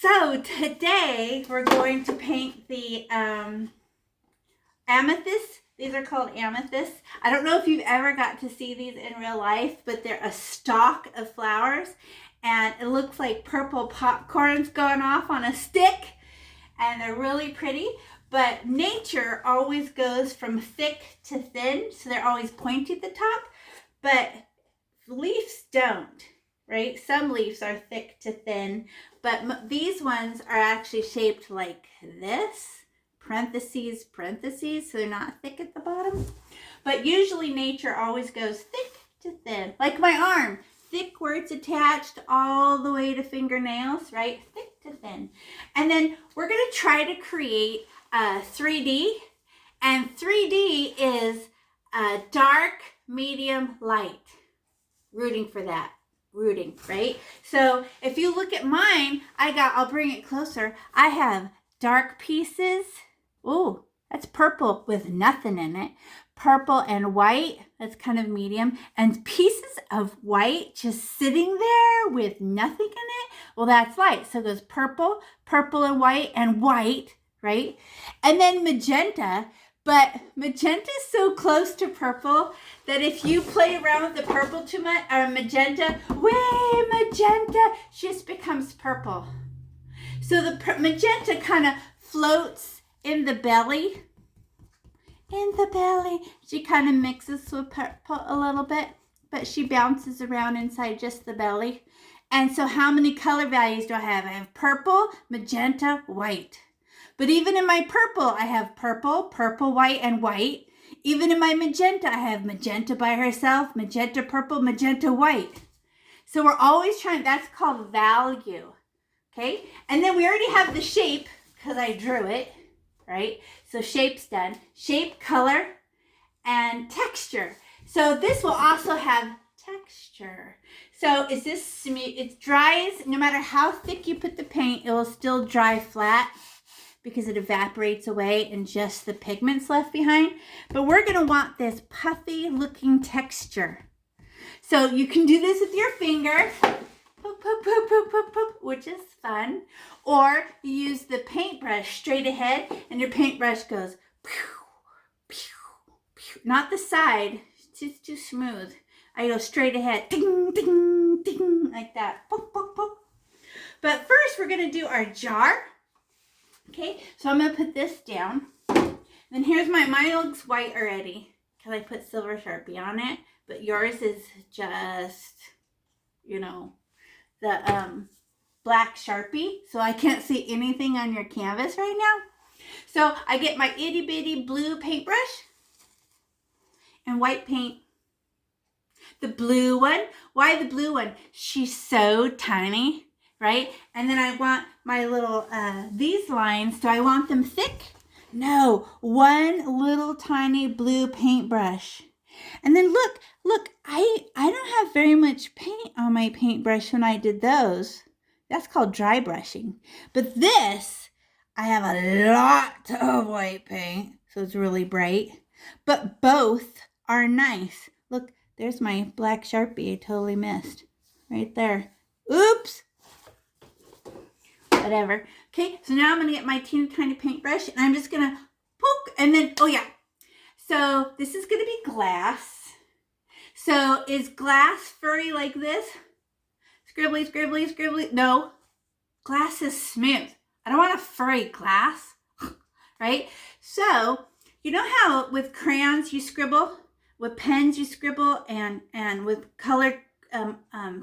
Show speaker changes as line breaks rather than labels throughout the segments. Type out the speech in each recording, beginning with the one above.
So today we're going to paint the amethyst. These are called amethysts. I don't know if you've ever got to see these in real life, but they're a stalk of flowers and it looks like purple popcorn's going off on a stick and they're really pretty. But nature always goes from thick to thin, so they're always pointy at the top, but leaves don't, right? Some leaves are thick to thin, but these ones are actually shaped like this, parentheses, parentheses, so they're not thick at the bottom. But usually nature always goes thick to thin, like my arm, thick where it's attached all the way to fingernails, right? Thick to thin. And then we're gonna try to create 3D, and 3D is dark, medium, light. Rooting for that. Rooting, right? So if you look at mine, I'll bring it closer. I have dark pieces. Oh, that's purple with nothing in it. Purple and white, that's kind of medium. And pieces of white just sitting there with nothing in it. Well, that's light. So it goes purple, purple and white, right? And then magenta. But magenta is so close to purple that if you play around with the purple too much, or magenta just becomes purple. So the magenta kind of floats in the belly. She kind of mixes with purple a little bit, but she bounces around inside just the belly. And so how many color values do I have? I have purple, magenta, white. But even in my purple, I have purple, white, and white. Even in my magenta, I have magenta by herself, magenta purple, magenta white. So we're always trying, that's called value, okay? And then we already have the shape, because I drew it, right? So shape's done. Shape, color, and texture. So this will also have texture. So is this smooth? It dries, no matter how thick you put the paint, it will still dry flat, because it evaporates away and just the pigment's left behind. But we're gonna want this puffy looking texture. So you can do this with your finger, poop, poop, poop, poop, poop, poop, which is fun. Or you use the paintbrush straight ahead and your paintbrush goes pew, pew, pew. Not the side, it's just too smooth. I go straight ahead, ding, ding, ding, like that, poop, poop, poop. But first we're gonna do our jar. Okay, so I'm going to put this down. Then here's mine looks white already because I put silver Sharpie on it. But yours is just, you know, the black Sharpie. So I can't see anything on your canvas right now. So I get my itty bitty blue paintbrush and white paint. The blue one. Why the blue one? She's so tiny. Right? And then I want my little, these lines, do I want them thick? No, one little tiny blue paintbrush. And then look, I don't have very much paint on my paintbrush when I did those. That's called dry brushing. But this, I have a lot of white paint, so it's really bright. But both are nice. Look, there's my black Sharpie I totally missed. Right there. Oops. Whatever. Okay, so now I'm going to get my teeny tiny paintbrush and I'm just going to poke and then, oh yeah. So this is going to be glass. So is glass furry like this? Scribbly, scribbly, scribbly. No, glass is smooth. I don't want a furry glass, right? So you know how with crayons you scribble, with pens you scribble, and with colored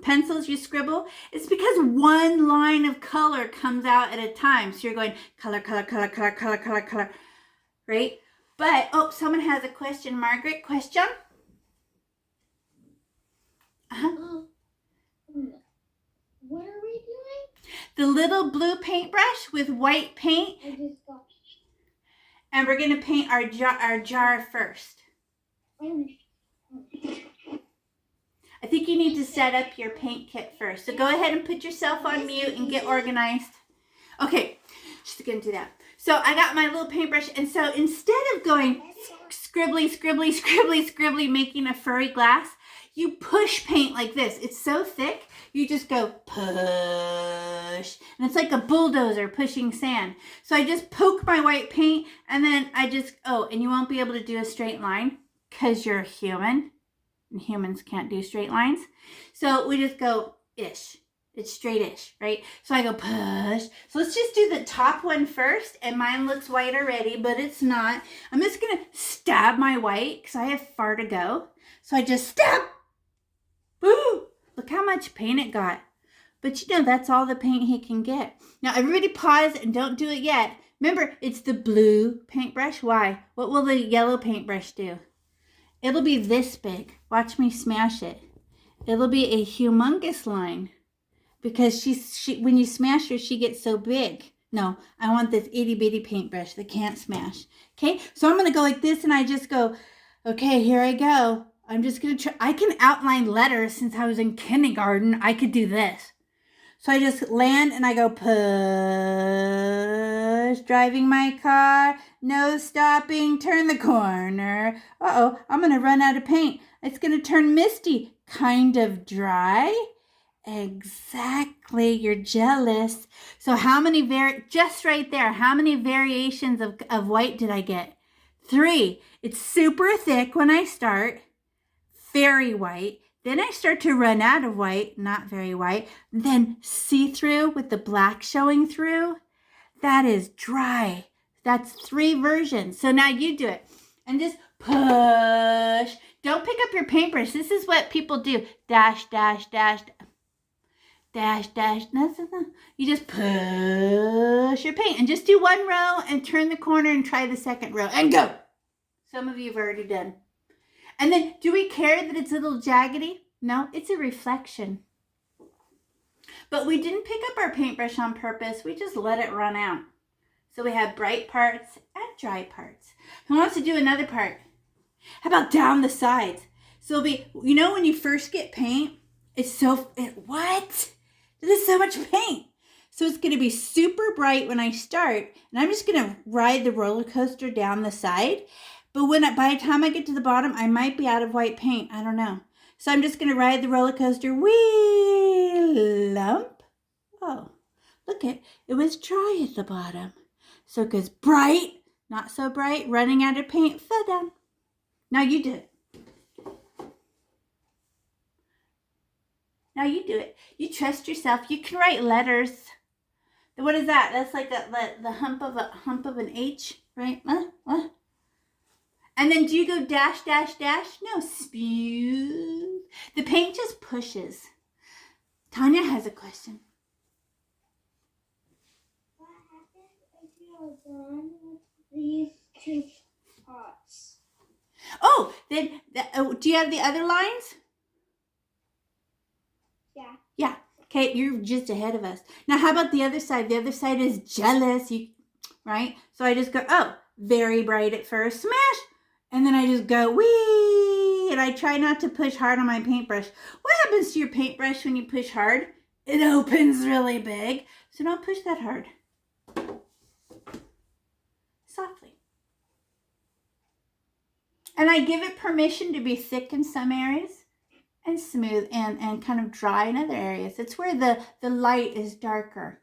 pencils you scribble? It's because one line of color comes out at a time. So you're going color, color, color, color, color, color, color, right? But, oh, someone has a question. Margaret, question?
What are we doing?
The little blue paintbrush with white paint.
I just got.
And we're going to paint our jar first. I think you need to set up your paint kit first. So go ahead and put yourself on mute and get organized. Okay, just going to do that. So I got my little paintbrush. And so instead of going scribbly, scribbly, scribbly, scribbly, making a furry glass, you push paint like this. It's so thick, you just go push. And it's like a bulldozer pushing sand. So I just poke my white paint and then I just, and you won't be able to do a straight line because you're a human. And humans can't do straight lines. So we just go ish. It's straight-ish, right? So I go push. So let's just do the top one first. And mine looks white already, but it's not. I'm just going to stab my white because I have far to go. So I just stab. Woo! Look how much paint it got. But that's all the paint he can get. Now everybody pause and don't do it yet. Remember, it's the blue paintbrush. Why? What will the yellow paintbrush do? It'll be this big. Watch me smash it. It'll be a humongous line. Because she when you smash her, she gets so big. No, I want this itty bitty paintbrush that can't smash. Okay, so I'm gonna go like this and I just go, okay, here I go. I'm just gonna try. I can outline letters since I was in kindergarten. I could do this. So I just land and I go push, driving my car, no stopping, turn the corner. I'm gonna run out of paint. It's gonna turn misty, kind of dry. Exactly, you're jealous. So how many just right there, how many variations of white did I get? 3. It's super thick when I start, very white. Then I start to run out of white, not very white. Then see-through with the black showing through. That is dry. That's 3 versions. So now you do it. And just push. Don't pick up your paintbrush. This is what people do. Dash, dash, dash. Dash, dash, nothing. You just push your paint and just do 1 row and turn the corner and try the second row and go. Some of you have already done. And then, do we care that it's a little jaggedy? No, it's a reflection. But we didn't pick up our paintbrush on purpose. We just let it run out. So we have bright parts and dry parts. Who wants to do another part? How about down the sides? So it'll be, when you first get paint, what? There's so much paint. So it's going to be super bright when I start. And I'm just going to ride the roller coaster down the side. But by the time I get to the bottom, I might be out of white paint. I don't know. So I'm just going to ride the roller coaster. Wee lump. Oh, look it was dry at the bottom. So it goes bright, not so bright, running out of paint, fell down. Now you do it. Now you do it. You trust yourself. You can write letters. What is that? That's like the hump of an H, right? And then do you go dash, dash, dash? No, spew. The paint just pushes. Tanya has a question.
What happens if you're done with these 2 pots?
Oh, then do you have the other lines?
Yeah.
Yeah. Okay, you're just ahead of us. Now, how about the other side? The other side is jealous, right? So I just go, very bright at first, smash. And then I just go, wee. And I try not to push hard on my paintbrush. What happens to your paintbrush when you push hard? It opens really big. So don't push that hard. Softly. And I give it permission to be thick in some areas and smooth and kind of dry in other areas. It's where the light is darker,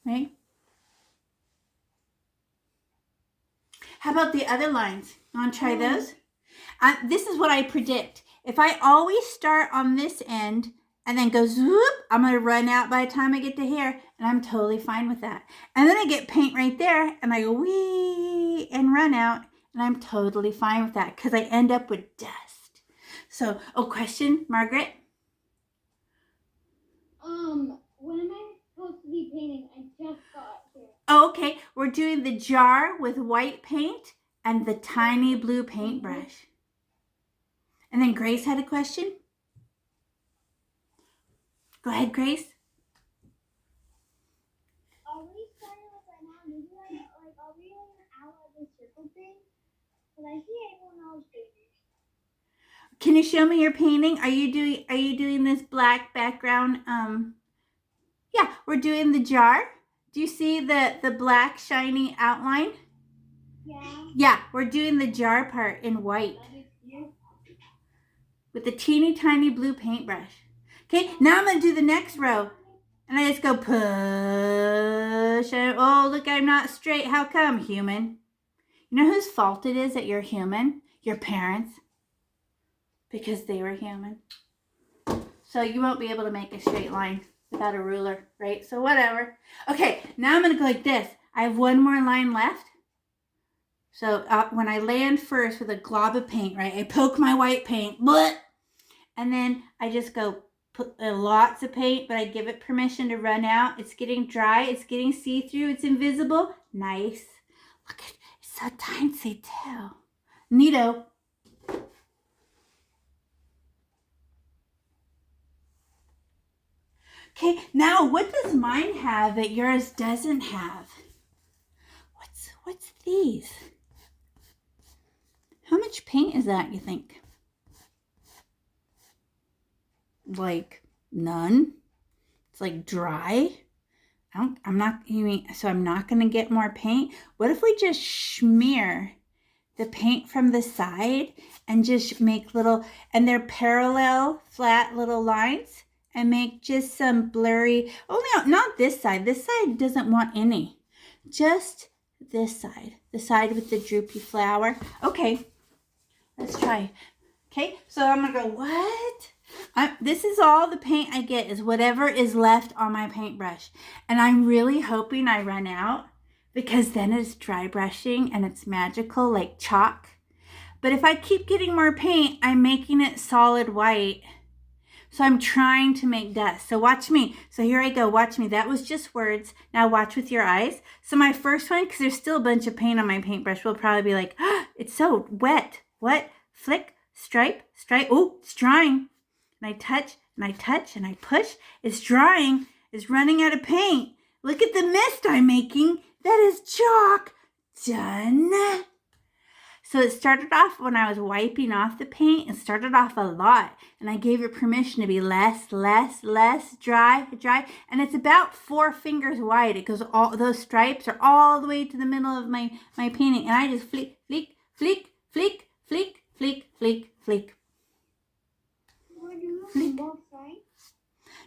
right? How about the other lines? You want to try those? This is what I predict. If I always start on this end and then go zoop, I'm going to run out by the time I get to here, and I'm totally fine with that. And then I get paint right there, and I go wee and run out, and I'm totally fine with that because I end up with dust. So, question, Margaret?
When am I supposed to be painting? I just got here.
Okay, we're doing the jar with white paint and the tiny blue paintbrush. And then Grace had a question. Go ahead, Grace.
Are we starting with right now? Maybe are we out of the circle thing? Because I see everyone else doing it.
Can you show me your painting? Are you doing this black background? Yeah, we're doing the jar. Do you see the black shiny outline?
Yeah.
Yeah, we're doing the jar part in white. with a teeny tiny blue paintbrush. Okay, now I'm going to do the next row. And I just go push. And, oh, look, I'm not straight. How come, human? You know whose fault it is that you're human? Your parents. Because they were human. So you won't be able to make a straight line without a ruler, right? So whatever. Okay, now I'm going to go like this. I have one more line left. So when I land first with a glob of paint, right, I poke my white paint, bleh, and then I just go put lots of paint, but I give it permission to run out. It's getting dry. It's getting see-through. It's invisible. Nice. Look at it. It's so tiny too. Neato. Okay, now what does mine have that yours doesn't have? What's these? How much paint is that, you think? Like none? It's like dry? I'm not going to get more paint. What if we just smear the paint from the side and just make little, and they're parallel flat little lines, and make just some blurry, not this side. This side doesn't want any. Just this side, the side with the droopy flower. Okay, let's try. Okay, so I'm going to go, what? This is all the paint I get, is whatever is left on my paintbrush. And I'm really hoping I run out, because then it's dry brushing and it's magical like chalk. But if I keep getting more paint, I'm making it solid white. So I'm trying to make dust. So watch me. So here I go. Watch me. That was just words. Now watch with your eyes. So my first one, because there's still a bunch of paint on my paintbrush, will probably be like, oh, it's so wet. What? Flick, stripe, stripe. Oh, it's drying. And I touch, and I touch, and I push. It's drying. It's running out of paint. Look at the mist I'm making. That is chalk. Done. So it started off when I was wiping off the paint. It started off a lot. And I gave it permission to be less, dry. And it's about 4 fingers wide. It goes, all those stripes are all the way to the middle of my painting. And I just flick, flick, flick, flick, flick, flick, flick, flick.
Both sides?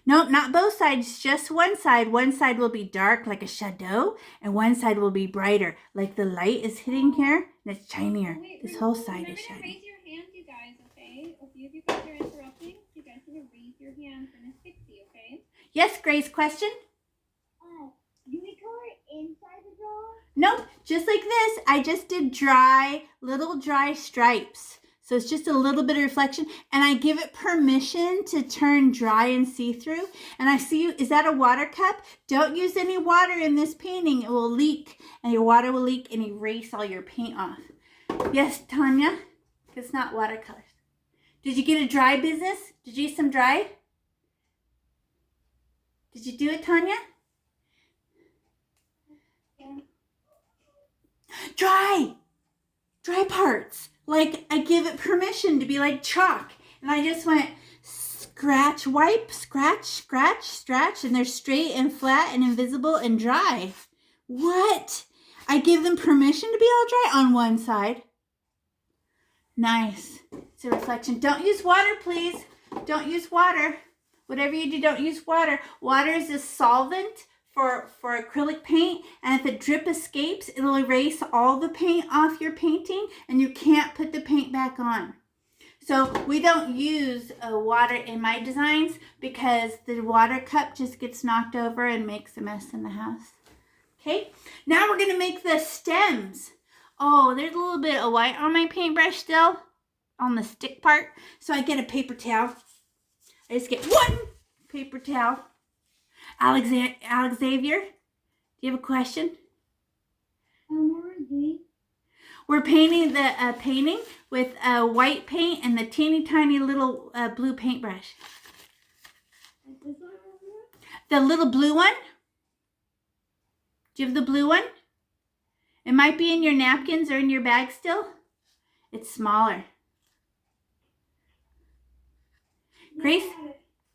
Nope, not both sides, just one side. One side will be dark like a shadow, and one side will be brighter, like the light is hitting here, and it's shinier. This whole side is shiny.
Raise your hands, you guys, okay? A few of you guys are interrupting. You guys need to raise your hands for Miss Pixie, okay?
Yes, Grace, question?
Do we color inside the jar?
Nope, just like this. I just did little dry stripes. So it's just a little bit of reflection, and I give it permission to turn dry and see-through. And I see you, is that a water cup? Don't use any water in this painting. It will leak, and your water will leak and erase all your paint off. Yes, Tanya? It's not watercolors. Did you get a dry business? Did you use some dry? Did you do it, Tanya?
Yeah.
Dry parts. Like, I give it permission to be like chalk. And I just went scratch, wipe, scratch, scratch, scratch. And they're straight and flat and invisible and dry. What? I give them permission to be all dry on one side. Nice. It's a reflection. Don't use water, please. Don't use water. Whatever you do, don't use water. Water is a solvent for acrylic paint, and if a drip escapes, it'll erase all the paint off your painting, and you can't put the paint back on. So we don't use water in my designs, because the water cup just gets knocked over and makes a mess in the house. Okay, now we're gonna make the stems. Oh, there's a little bit of white on my paintbrush still, on the stick part. So I get a paper towel. I just get one paper towel. Alexavier, do you have a question?
What are we doing?
We're painting the painting with white paint and the teeny tiny little blue paintbrush.
Is this one over here?
The little blue one? Do you have the blue one? It might be in your napkins or in your bag still. It's smaller. Grace,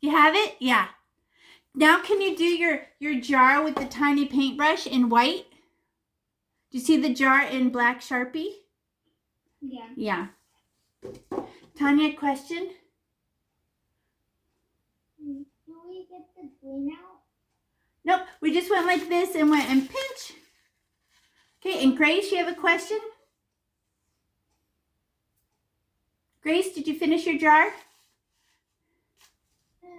you have it? Yeah. Now can you do your jar with the tiny paintbrush in white? Do you see the jar in black Sharpie?
Yeah.
Yeah. Tanya, question?
get the green out?
Nope, we just went like this and went and pinch. Okay, and Grace, you have a question? Grace, did you finish your jar?
Can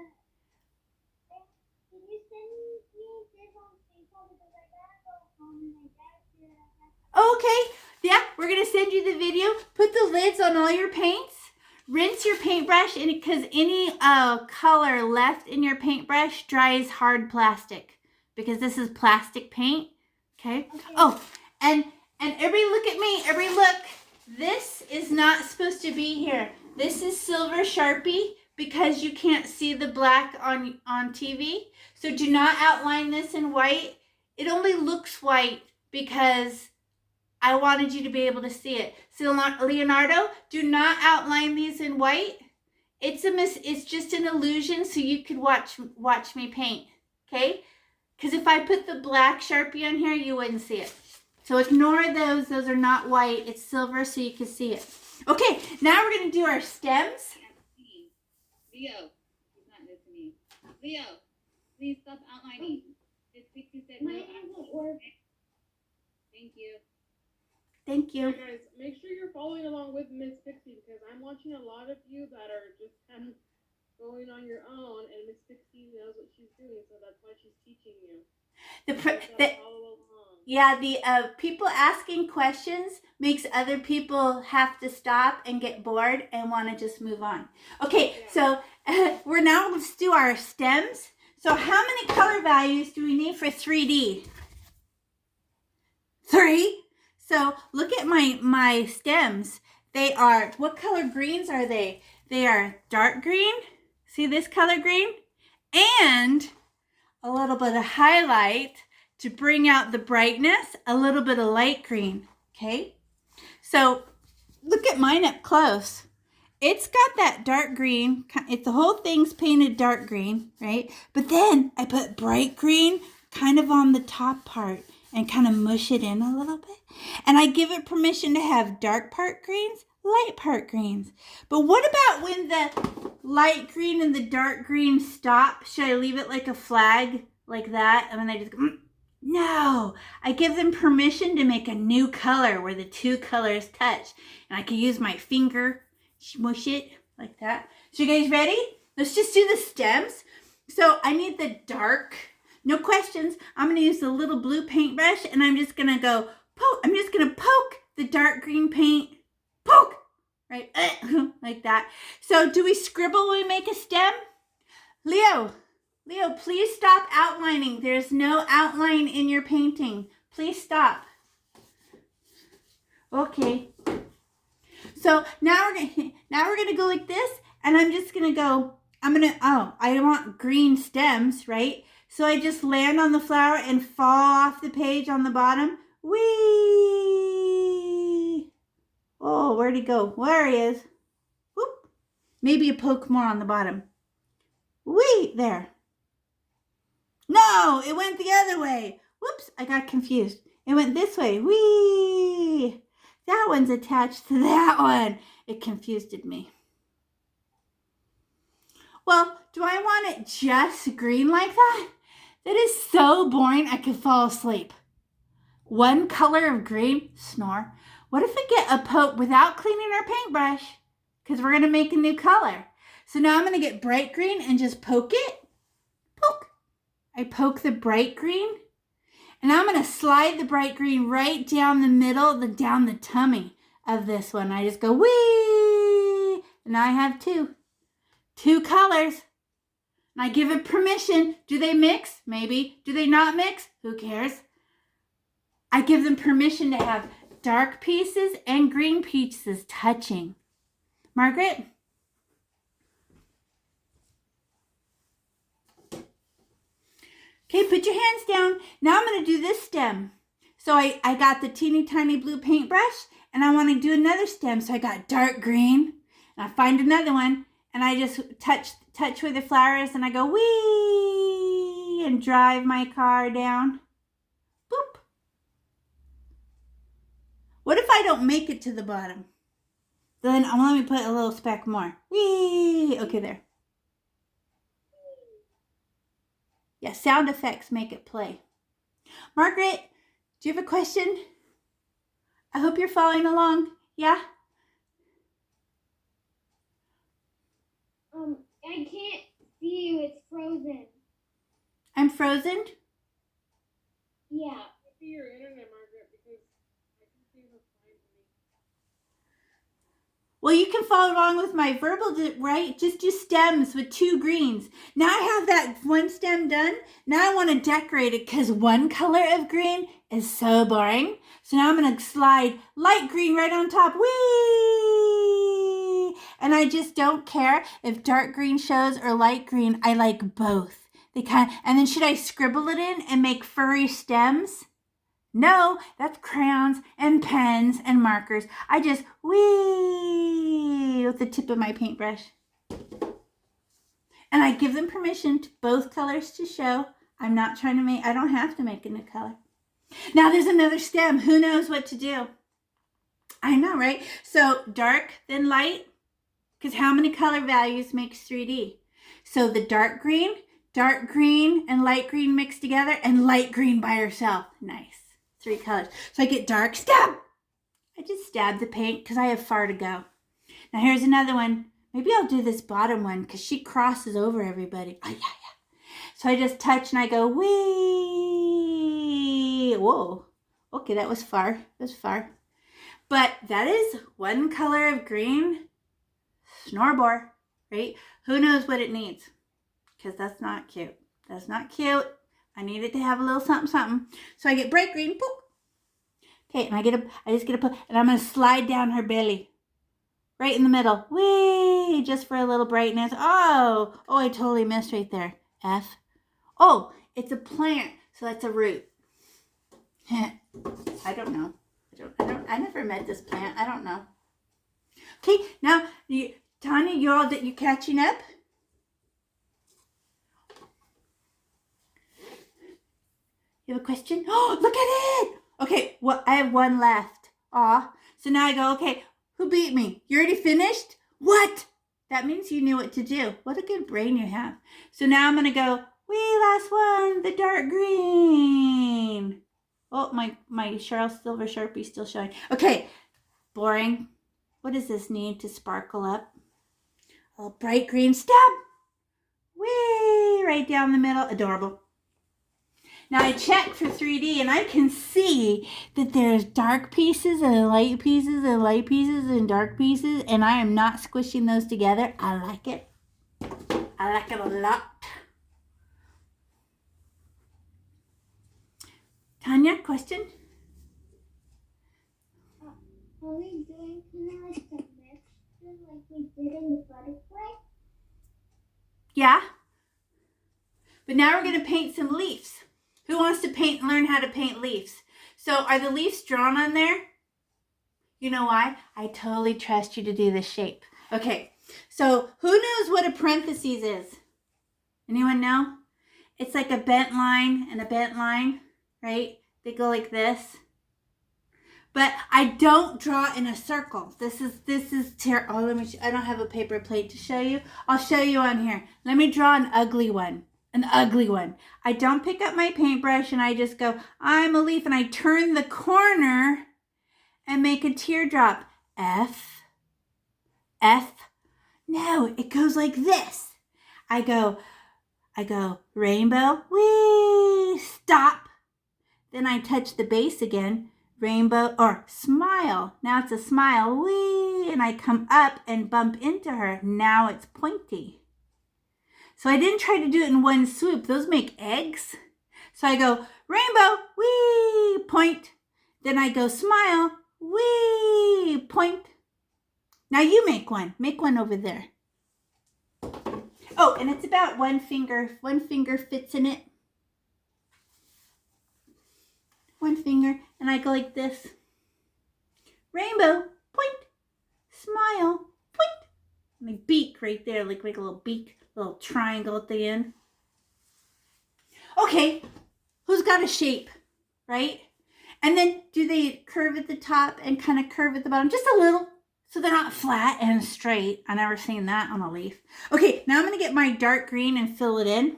you send me this on Facebook because I gotta go home and I gotta do that.
Okay, yeah, we're going to send you the video. Put the lids on all your paints. Rinse your paintbrush because any color left in your paintbrush dries hard plastic because this is plastic paint. Okay. Oh, and everybody look at me. Everybody look. This is not supposed to be here. This is silver Sharpie because you can't see the black on TV. So do not outline this in white. It only looks white because I wanted you to be able to see it. So Leonardo, do not outline these in white. It's just an illusion so you could watch me paint. Okay? Because if I put the black Sharpie on here, you wouldn't see it. So ignore those. Those are not white. It's silver so you can see it. Okay, now we're going to do our stems.
Leo, he's not listening. Leo, please stop outlining. Miss Pixie said no. Thank you.
Thank you.
Hey guys, make sure you're following along with Miss Pixie because I'm watching a lot of you that are just kind of going on your own, and Miss Pixie knows what she's doing, so that's why she's teaching you.
The people asking questions makes other people have to stop and get bored and want to just move on. Okay, so we're now let's do our stems. So how many color values do we need for 3D? 3. So look at my stems. They are, what color greens are they? They are dark green. See this color green? And a little bit of highlight to bring out the brightness, a little bit of light green, okay? So look at mine up close. It's got that dark green. The whole thing's painted dark green, right? But then I put bright green kind of on the top part and kind of mush it in a little bit. And I give it permission to have dark part greens, light part greens. But what about when the light green and the dark green stop? Should I leave it like a flag like that? And then I just go, no. I give them permission to make a new color where the two colors touch. And I can use my finger, smush it like that. So you guys ready? Let's just do the stems. So I need the dark. No questions. I'm going to use the little blue paintbrush and I'm just going to go poke. I'm just going to poke the dark green paint. Poke. Right? Like that. So do we scribble when we make a stem? Leo, please stop outlining. There's no outline in your painting. Please stop. Okay. So now we're gonna go like this, and I'm just gonna go. I want green stems, right? So I just land on the flower and fall off the page on the bottom. Whee! Oh, where'd he go? There he is. Whoop. Maybe a poke more on the bottom. Whee! There. No, it went the other way. Whoops, I got confused. It went this way. Whee! That one's attached to that one. It confused me. Well, do I want it just green like that? That is so boring I could fall asleep. One color of green, snore. What if I get a poke without cleaning our paintbrush? Because we're going to make a new color. So now I'm going to get bright green and just poke it. Poke. I poke the bright green. And I'm going to slide the bright green right down the middle, down the tummy of this one. I just go, whee! And now I have two colors. And I give it permission. Do they mix? Maybe. Do they not mix? Who cares? I give them permission to have dark pieces and green pieces touching. Margaret? Okay, put your hands down. Now I'm going to do this stem. So I got the teeny tiny blue paintbrush and I want to do another stem. So I got dark green and I find another one and I just touch where the flower is and I go whee and drive my car down. Boop. What if I don't make it to the bottom? Then let me put a little speck more. Whee! Okay, there. Yeah, sound effects make it play. Margaret, do you have a question? I hope you're following along. Yeah?
I can't see you. It's frozen.
I'm frozen?
Yeah.
I see your internet, Margaret, because I can see the fine to me.
Well, you can follow along with my verbal, right? Just do stems with 2 greens. Now I have that one stem done. Now I want to decorate it because one color of green is so boring. So now I'm going to slide light green right on top. Whee! And I just don't care if dark green shows or light green. I like both. And then should I scribble it in and make furry stems? No, that's crayons and pens and markers. I just whee with the tip of my paintbrush. And I give them permission to both colors to show. I'm not trying to I don't have to make a new color. Now there's another stem. Who knows what to do? I know, right? So dark, then light, because how many color values makes 3D? So the dark green, and light green mixed together, and light green by herself. Nice. 3 colors. So I get dark, stab. I just stabbed the paint because I have far to go. Now here's another one. Maybe I'll do this bottom one because she crosses over everybody. Oh, yeah. So I just touch and I go, wee. Whoa. Okay, that was far. That was far. But that is one color of green. Snorbore, right? Who knows what it needs? Because that's not cute. That's not cute. I need it to have a little something. So I get bright green, boop. Okay, and I just get a put, and I'm going to slide down her belly. Right in the middle. Whee! Just for a little brightness. Oh, I totally missed right there. F. Oh, it's a plant, so that's a root. I don't know. I never met this plant. I don't know. Okay, now, Tanya, you catching up? You have a question? Oh, look at it! Okay, well, I have one left. Aw. So now I go, okay, who beat me? You already finished? What? That means you knew what to do. What a good brain you have. So now I'm going to go, last one, the dark green. Oh, my Charles Silver Sharpie still showing. Okay, boring. What does this need to sparkle up? A bright green stab. Whee! Right down the middle. Adorable. Now I checked for 3D and I can see that there's dark pieces and light pieces and light pieces and dark pieces, and I am not squishing those together. I like it. I like it a lot. Tanya, question?
Are we doing like the mixture like we did in the butterfly?
Yeah. But now we're going to paint some leaves. Who wants to learn how to paint leaves? So are the leaves drawn on there? You know why? I totally trust you to do this shape. Okay, so who knows what a parentheses is? Anyone know? It's like a bent line and a bent line, right? They go like this. But I don't draw in a circle. This is terrible. Oh, I don't have a paper plate to show you. I'll show you on here. Let me draw an ugly one. An ugly one. I don't pick up my paintbrush and I just go, I'm a leaf, and I turn the corner and make a teardrop. F. No, it goes like this. I go rainbow, whee, stop. Then I touch the base again, rainbow, or smile. Now it's a smile, whee, and I come up and bump into her. Now it's pointy. So I didn't try to do it in one swoop. Those make eggs. So I go rainbow, whee, point. Then I go smile, whee, point. Now you make one. Make one over there. Oh, and it's about one finger. One finger fits in it. One finger. And I go like this. Rainbow, point. Smile, point. My beak right there, like a little beak. Little triangle at the end. Okay, who's got a shape, right? And then do they curve at the top and kind of curve at the bottom? Just a little, so they're not flat and straight. I've never seen that on a leaf. Okay, now I'm going to get my dark green and fill it in.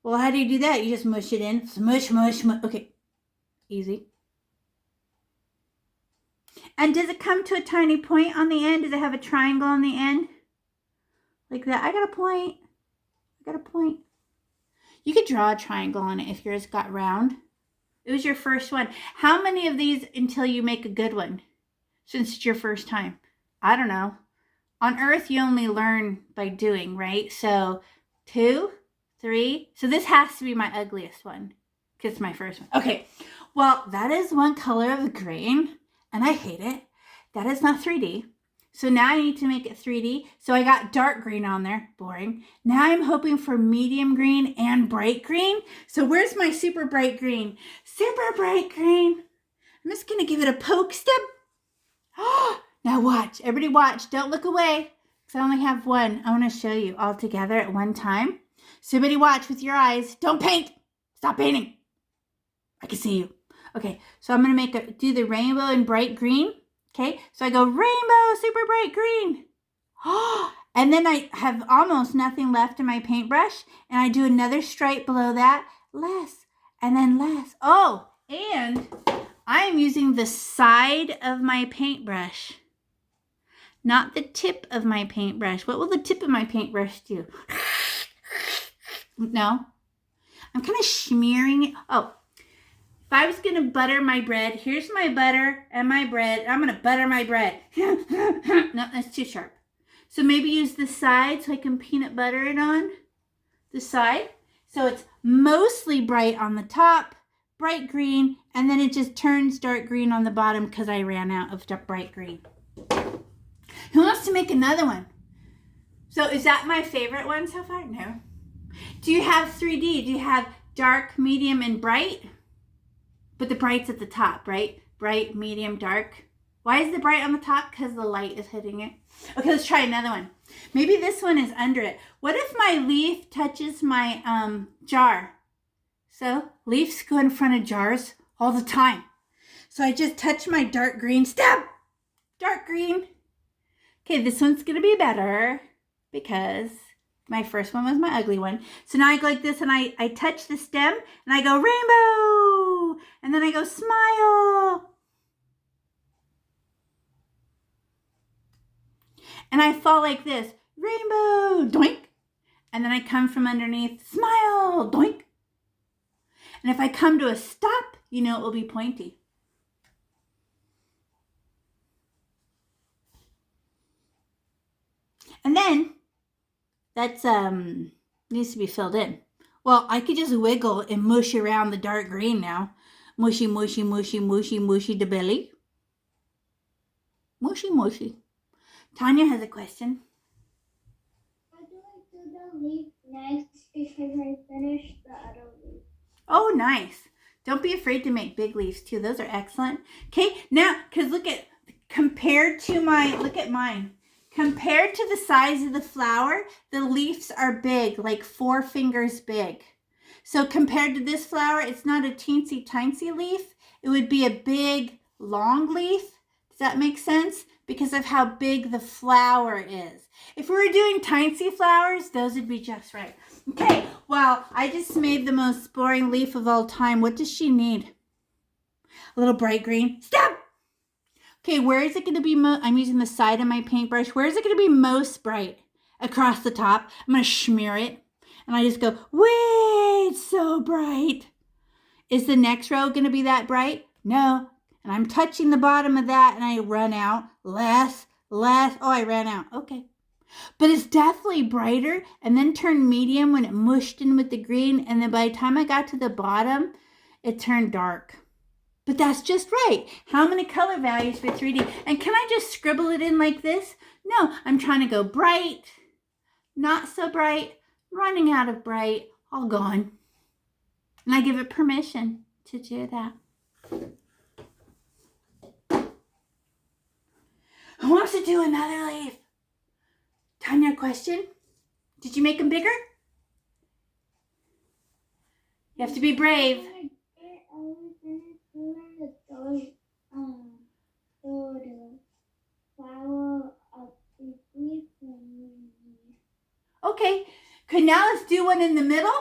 Well, how do you do that? You just mush it in. Smush, mush, mush. Okay, easy. And does it come to a tiny point on the end? Does it have a triangle on the end? Like that. I got a point. I got a point. You could draw a triangle on it if yours got round. It was your first one. How many of these until you make a good one? Since it's your first time. I don't know. On Earth, you only learn by doing, right? So 2, 3. So this has to be my ugliest one because it's my first one. Okay. Well, that is one color of the green, and I hate it. That is not 3D. So now I need to make it 3D. So I got dark green on there. Boring. Now I'm hoping for medium green and bright green. So where's my super bright green? Super bright green. I'm just going to give it a poke step. Now watch. Everybody watch. Don't look away because I only have one. I want to show you all together at one time. So everybody watch with your eyes. Don't paint. Stop painting. I can see you. Okay, so I'm going to do the rainbow in bright green. Okay, so I go rainbow, super bright green. And then I have almost nothing left in my paintbrush. And I do another stripe below that. Less, and then less. Oh, and I am using the side of my paintbrush, not the tip of my paintbrush. What will the tip of my paintbrush do? No, I'm kind of smearing it. Oh. If I was going to butter my bread, here's my butter and my bread. I'm going to butter my bread. No, that's too sharp. So maybe use the side so I can peanut butter it on the side. So it's mostly bright on the top, bright green, and then it just turns dark green on the bottom because I ran out of bright green. Who wants to make another one? So is that my favorite one so far? No. Do you have 3D? Do you have dark, medium, and bright? But the bright's at the top, right? Bright, medium, dark. Why is the bright on the top? Because the light is hitting it. Okay, let's try another one. Maybe this one is under it. What if my leaf touches my jar? So leaves go in front of jars all the time. So I just touch my dark green. Stop! Dark green. Okay, this one's going to be better because my first one was my ugly one. So now I go like this and I touch the stem and I go rainbow. And then I go smile. And I fall like this. Rainbow. Doink. And then I come from underneath. Smile. Doink. And if I come to a stop, you know it will be pointy. And then that's needs to be filled in. Well, I could just wiggle and mush around the dark green now. Mushy, mushy, mushy, mushy, mushy the belly. Mushy, mushy. Tanya has a question.
I do the leaf next because I finished the other leaf.
Oh, nice. Don't be afraid to make big leaves too. Those are excellent. Okay, now, because look at mine. Compared to the size of the flower, the leaves are big, like 4 fingers big. So compared to this flower, it's not a teensy tiny leaf. It would be a big, long leaf. Does that make sense? Because of how big the flower is. If we were doing tiny flowers, those would be just right. Okay, well, I just made the most boring leaf of all time. What does she need? A little bright green. Stop! Okay, where is it going to be I'm using the side of my paintbrush. Where is it going to be most bright? Across the top. I'm going to smear it. And I just go, wait, it's so bright. Is the next row going to be that bright? No. And I'm touching the bottom of that and I run out. Less. Oh, I ran out. Okay. But it's definitely brighter and then turned medium when it mushed in with the green. And then by the time I got to the bottom, it turned dark. But that's just right. How many color values for 3D? And can I just scribble it in like this? No, I'm trying to go bright, not so bright, running out of bright, all gone. And I give it permission to do that. Who wants to do another leaf? Tanya, question? Did you make them bigger? You have to be brave. Okay, now let's do one in the middle.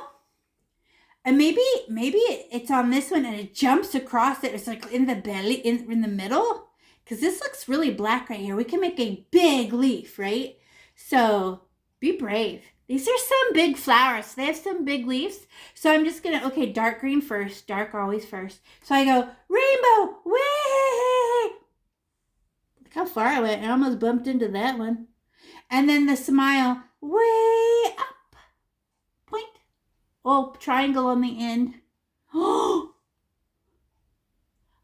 And maybe it's on this one and it jumps across it. It's like in the belly, in the middle. Because this looks really black right here. We can make a big leaf, right? So be brave. These are some big flowers. They have some big leaves. So I'm just going to, okay, dark green first. Dark always first. So I go, rainbow, way! Look how far I went. I almost bumped into that one. And then the smile, way up. Point. Oh, triangle on the end. Oh!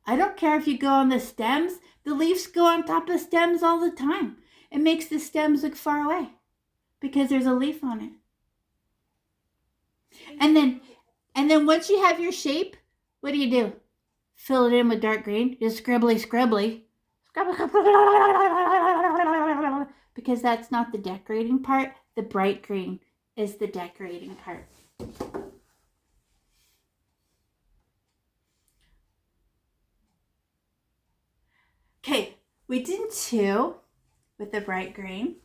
I don't care if you go on the stems. The leaves go on top of stems all the time. It makes the stems look far away because there's a leaf on it. And then once you have your shape, what do? Fill it in with dark green. Just scribbly. Because that's not the decorating part. The bright green is the decorating part. Okay, we did 2 with the bright green,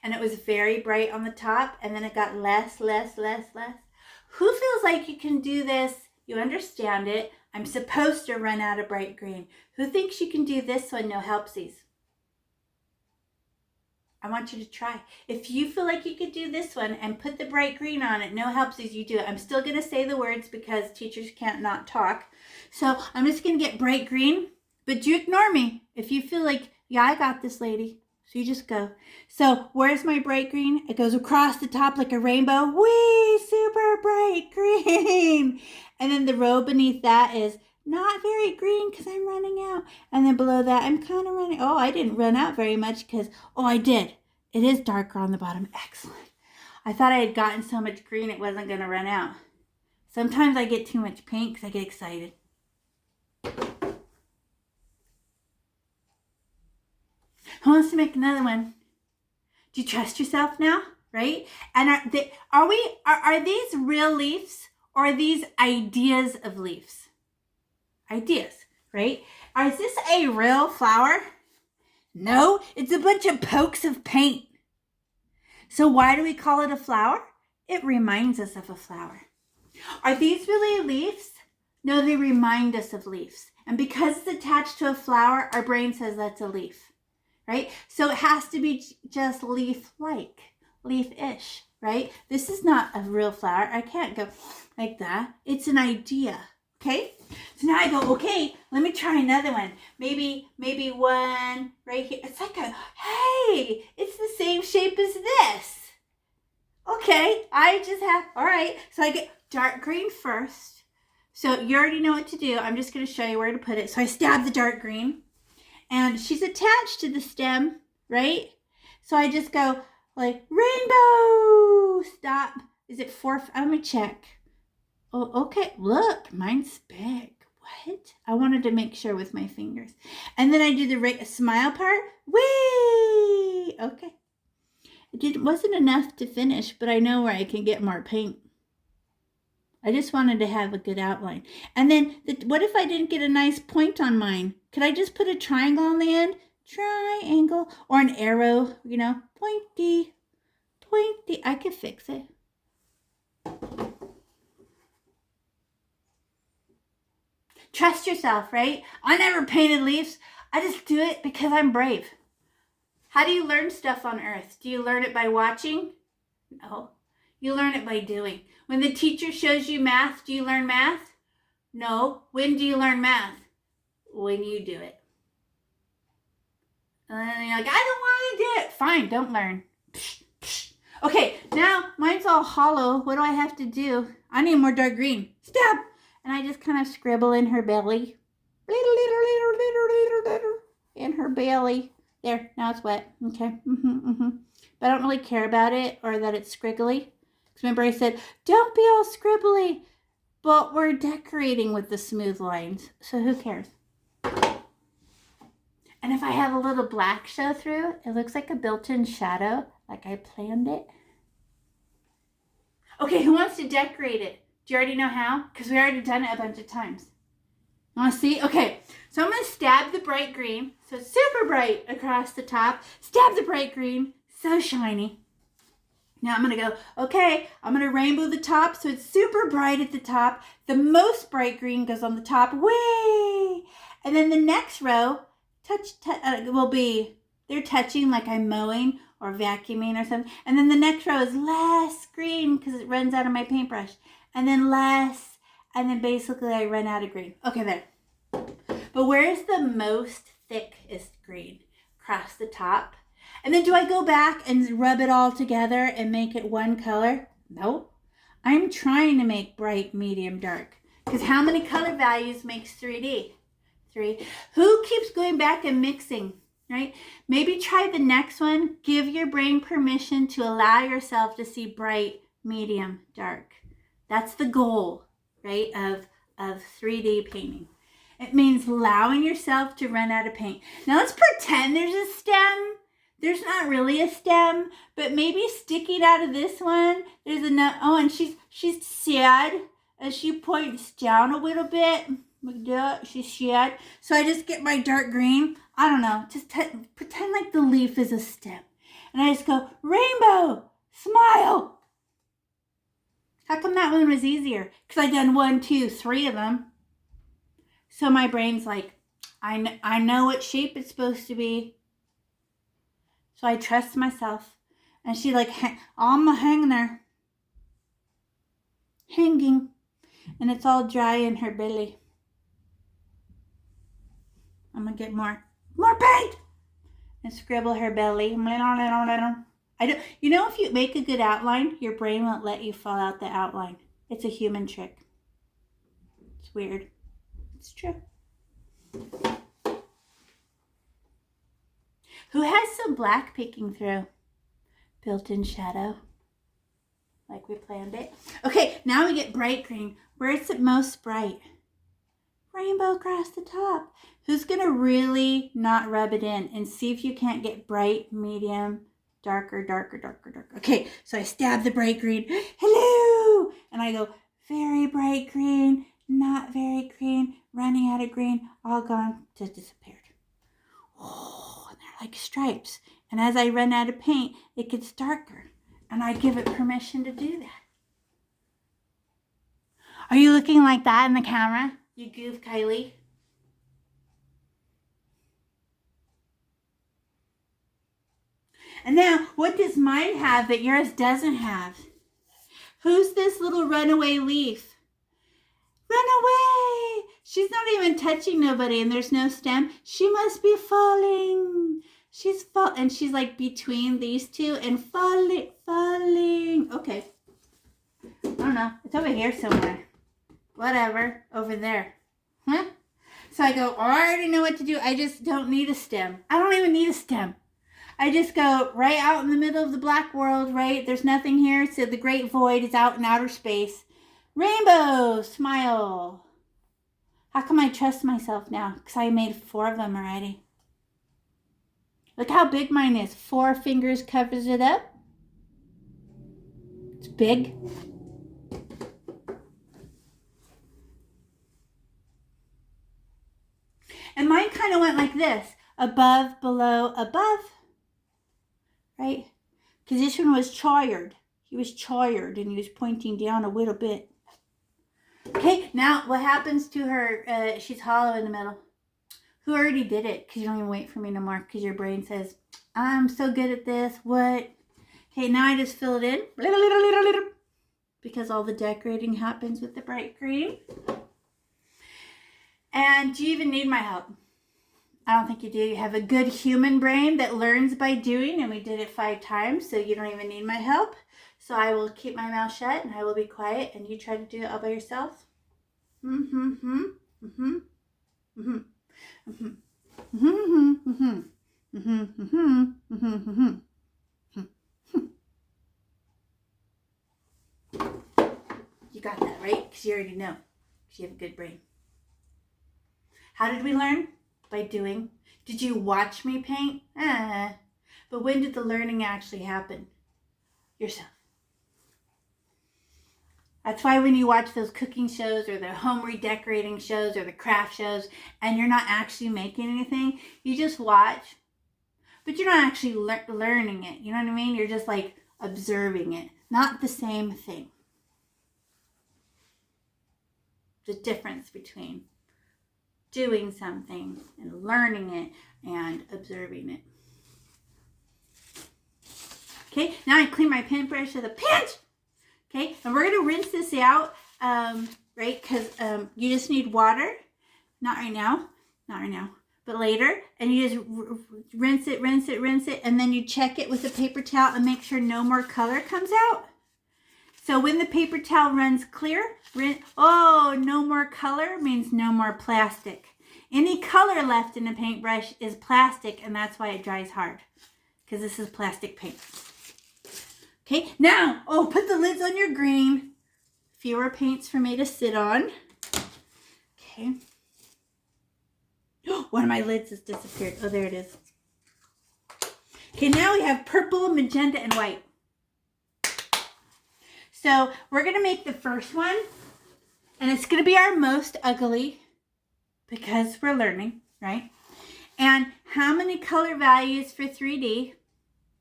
and it was very bright on the top, and then it got less. Who feels like you can do this? You understand it. I'm supposed to run out of bright green. Who thinks you can do this one, no helpsies? I want you to try. If you feel like you could do this one and put the bright green on it, no helpsies, you do it. I'm still going to say the words because teachers can't not talk. So I'm just going to get bright green. But you ignore me if you feel like, yeah, I got this, lady. So you just go. So where's my bright green? It goes across the top like a rainbow. Whee! Super bright green. And then the row beneath that is not very green because I'm running out. And then below that, I'm kind of running. Oh, I didn't run out very much because, oh, I did. It is darker on the bottom. Excellent. I thought I had gotten so much green it wasn't going to run out. Sometimes I get too much paint because I get excited. Who wants to make another one? Do you trust yourself now? Right? And are these real leaves or are these ideas of leaves? Ideas, right? Is this a real flower? No, it's a bunch of pokes of paint. So why do we call it a flower? It reminds us of a flower. Are these really leaves? No, they remind us of leaves. And because it's attached to a flower, our brain says that's a leaf. Right? So it has to be just leaf-like, leaf-ish, right? This is not a real flower. I can't go like that. It's an idea, okay? So now I go, okay, let me try another one. Maybe one right here. It's like hey, it's the same shape as this. Okay, all right. So I get dark green first. So you already know what to do. I'm just going to show you where to put it. So I stab the dark green. And she's attached to the stem, right? So I just go like, rainbow, stop. Is it 4? I'm going to check. Oh, okay. Look, mine's big. What? I wanted to make sure with my fingers. And then I do the smile part. Whee! Okay. It wasn't enough to finish, but I know where I can get more paint. I just wanted to have a good outline. And then, what if I didn't get a nice point on mine? Could I just put a triangle on the end? Triangle. Or an arrow, pointy. I could fix it. Trust yourself, right? I never painted leaves. I just do it because I'm brave. How do you learn stuff on Earth? Do you learn it by watching? No. You learn it by doing. When the teacher shows you math, do you learn math? No. When do you learn math? When you do it. And then you're like, I don't want to do it. Fine, don't learn. Psh, psh. Okay, now mine's all hollow. What do I have to do? I need more dark green. Stab! And I just kind of scribble in her belly. In her belly. There, now it's wet. Okay. But I don't really care about it or that it's scriggly. Because remember I said, don't be all scribbly. But we're decorating with the smooth lines. So who cares? And if I have a little black show through, it looks like a built-in shadow. Like I planned it. Okay, who wants to decorate it? Do you already know how? Because we already done it a bunch of times. Want to see? Okay, so I'm going to stab the bright green. So it's super bright across the top. Stab the bright green. So shiny. Now I'm going to go, okay, I'm going to rainbow the top so it's super bright at the top. The most bright green goes on the top. Way! And then the next row will be, they're touching like I'm mowing or vacuuming or something. And then the next row is less green because it runs out of my paintbrush. And then less. And then basically I run out of green. Okay, there. But where is the most thickest green? Across the top. And then do I go back and rub it all together and make it one color? No. I'm trying to make bright, medium, dark. Because how many color values makes 3D? 3. Who keeps going back and mixing, right? Maybe try the next one. Give your brain permission to allow yourself to see bright, medium, dark. That's the goal, right, of 3D painting. It means allowing yourself to run out of paint. Now let's pretend there's a stem. There's not really a stem, but maybe sticking out of this one, there's another. Oh, and she's sad as she points down a little bit. She's sad. So I just get my dark green. I don't know. Just pretend like the leaf is a stem. And I just go, rainbow, smile. How come that one was easier? Because I done 1, 2, 3 of them. So my brain's like, I know what shape it's supposed to be. So I trust myself. And she like, I'm hanging there. Hanging. And it's all dry in her belly. I'm going to get more paint. And scribble her belly. If you make a good outline, your brain won't let you fall out the outline. It's a human trick. It's weird. It's true. Who has some black peeking through? Built-in shadow. Like we planned it. Okay, now we get bright green. Where is it most bright? Rainbow across the top. Who's going to really not rub it in and see if you can't get bright, medium, darker. Okay, so I stab the bright green. Hello! And I go, very bright green, not very green, running out of green, all gone, just disappeared. Oh, and they're like stripes. And as I run out of paint, it gets darker. And I give it permission to do that. Are you looking like that in the camera? You goof, Kylie. And now, what does mine have that yours doesn't have? Who's this little runaway leaf? Run away! She's not even touching nobody and there's no stem. She must be falling. And she's like between these two and falling. Okay. I don't know. It's over here somewhere. Whatever. Over there. Huh? So I go, I already know what to do. I just don't need a stem. I don't even need a stem. I just go right out in the middle of the black world, right? There's nothing here. So the great void is out in outer space. Rainbow, smile. How come I trust myself now? Because I made 4 of them already. Look how big mine is. 4 fingers covers it up. It's big. And mine kind of went like this. Above, below, above. Right? Because this one was tired. He was tired and he was pointing down a little bit. Okay, now what happens to her? She's hollow in the middle. Who already did it? Because you don't even wait for me no more. Because your brain says, I'm so good at this. What? Okay, now I just fill it in. Because all the decorating happens with the bright green. And do you even need my help? I don't think you do. You have a good human brain that learns by doing, and we did it 5 times, so you don't even need my help. So I will keep my mouth shut, and I will be quiet, and you try to do it all by yourself. You got that, right? Because you already know. Because you have a good brain. How did we learn? By doing. Did you watch me paint? But when did the learning actually happen? Yourself. That's why when you watch those cooking shows or the home redecorating shows or the craft shows and you're not actually making anything, you just watch, but you're not actually learning it. You know what I mean? You're just like, observing it, not the same thing. The difference between doing something and learning it and observing it. Okay, now I clean my paintbrush with a pinch. Okay, and we're going to rinse this out, right? Because you just need water. Not right now, but later. And you just rinse it, and then you check it with a paper towel and make sure no more color comes out. So when the paper towel runs clear, no more color means no more plastic. Any color left in a paintbrush is plastic, and that's why it dries hard, because this is plastic paint. Okay, now, put the lids on your green. Fewer paints for me to sit on. Okay. One of my lids has disappeared. Oh, there it is. Okay, now we have purple, magenta, and white. So we're going to make the first one, and it's going to be our most ugly because we're learning, right? And how many color values for 3D?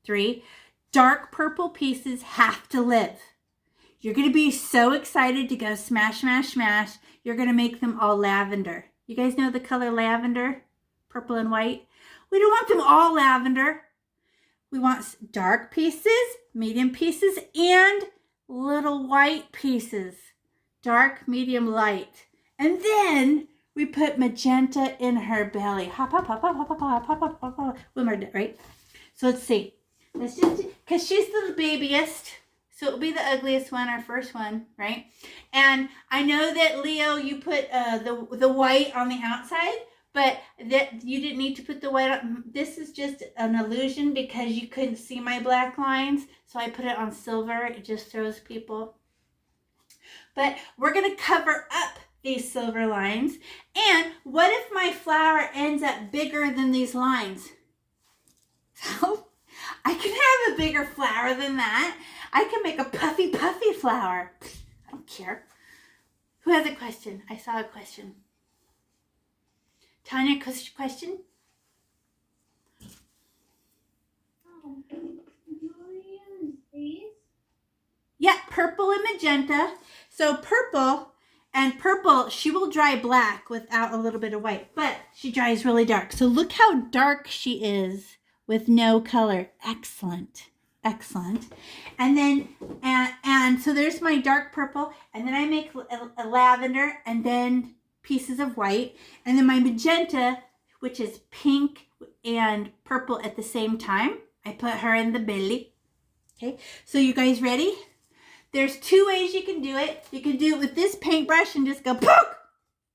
3. Dark purple pieces have to live. You're going to be so excited to go smash, smash, smash. You're going to make them all lavender. You guys know the color lavender? Purple and white. We don't want them all lavender. We want dark pieces, medium pieces, and little white pieces. Dark, medium, light. And then we put magenta in her belly. Hop, hop, hop, hop, hop, hop, hop, hop, hop, hop, hop. One more, right? So let's see. Let's just, because she's the babiest, so it'll be the ugliest one, our first one, right? And I know that, Leo, you put the white on the outside, but that you didn't need to put the white on. This is just an illusion because you couldn't see my black lines, so I put it on silver. It just throws people. But we're going to cover up these silver lines. And what if my flower ends up bigger than these lines? So I can have a bigger flower than that. I can make a puffy, puffy flower. I don't care. Who has a question? I saw a question. Tanya, question? Yeah, purple and magenta. So purple, she will dry black without a little bit of white, but she dries really dark. So look how dark she is with no color. Excellent. Excellent. And then, and so there's my dark purple, and then I make a lavender, and then pieces of white, and then my magenta, which is pink and purple at the same time. I put her in the belly. Okay, so you guys ready? There's 2 ways you can do it. You can do it with this paintbrush and just go poke.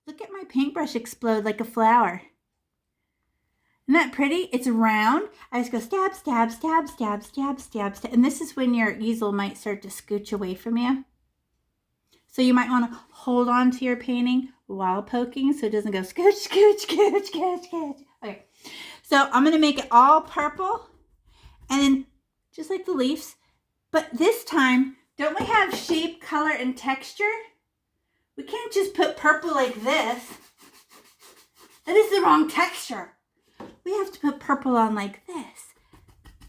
Look at my paintbrush explode like a flower. Isn't that pretty? It's round. I just go stab, stab, stab, stab, stab, stab, stab. And this is when your easel might start to scooch away from you. So you might want to hold on to your painting while poking so it doesn't go scooch, scooch, scooch, scooch, scooch. Okay, so I'm going to make it all purple. And then just like the leaves. But this time, don't we have shape, color, and texture? We can't just put purple like this. That is the wrong texture. We have to put purple on like this.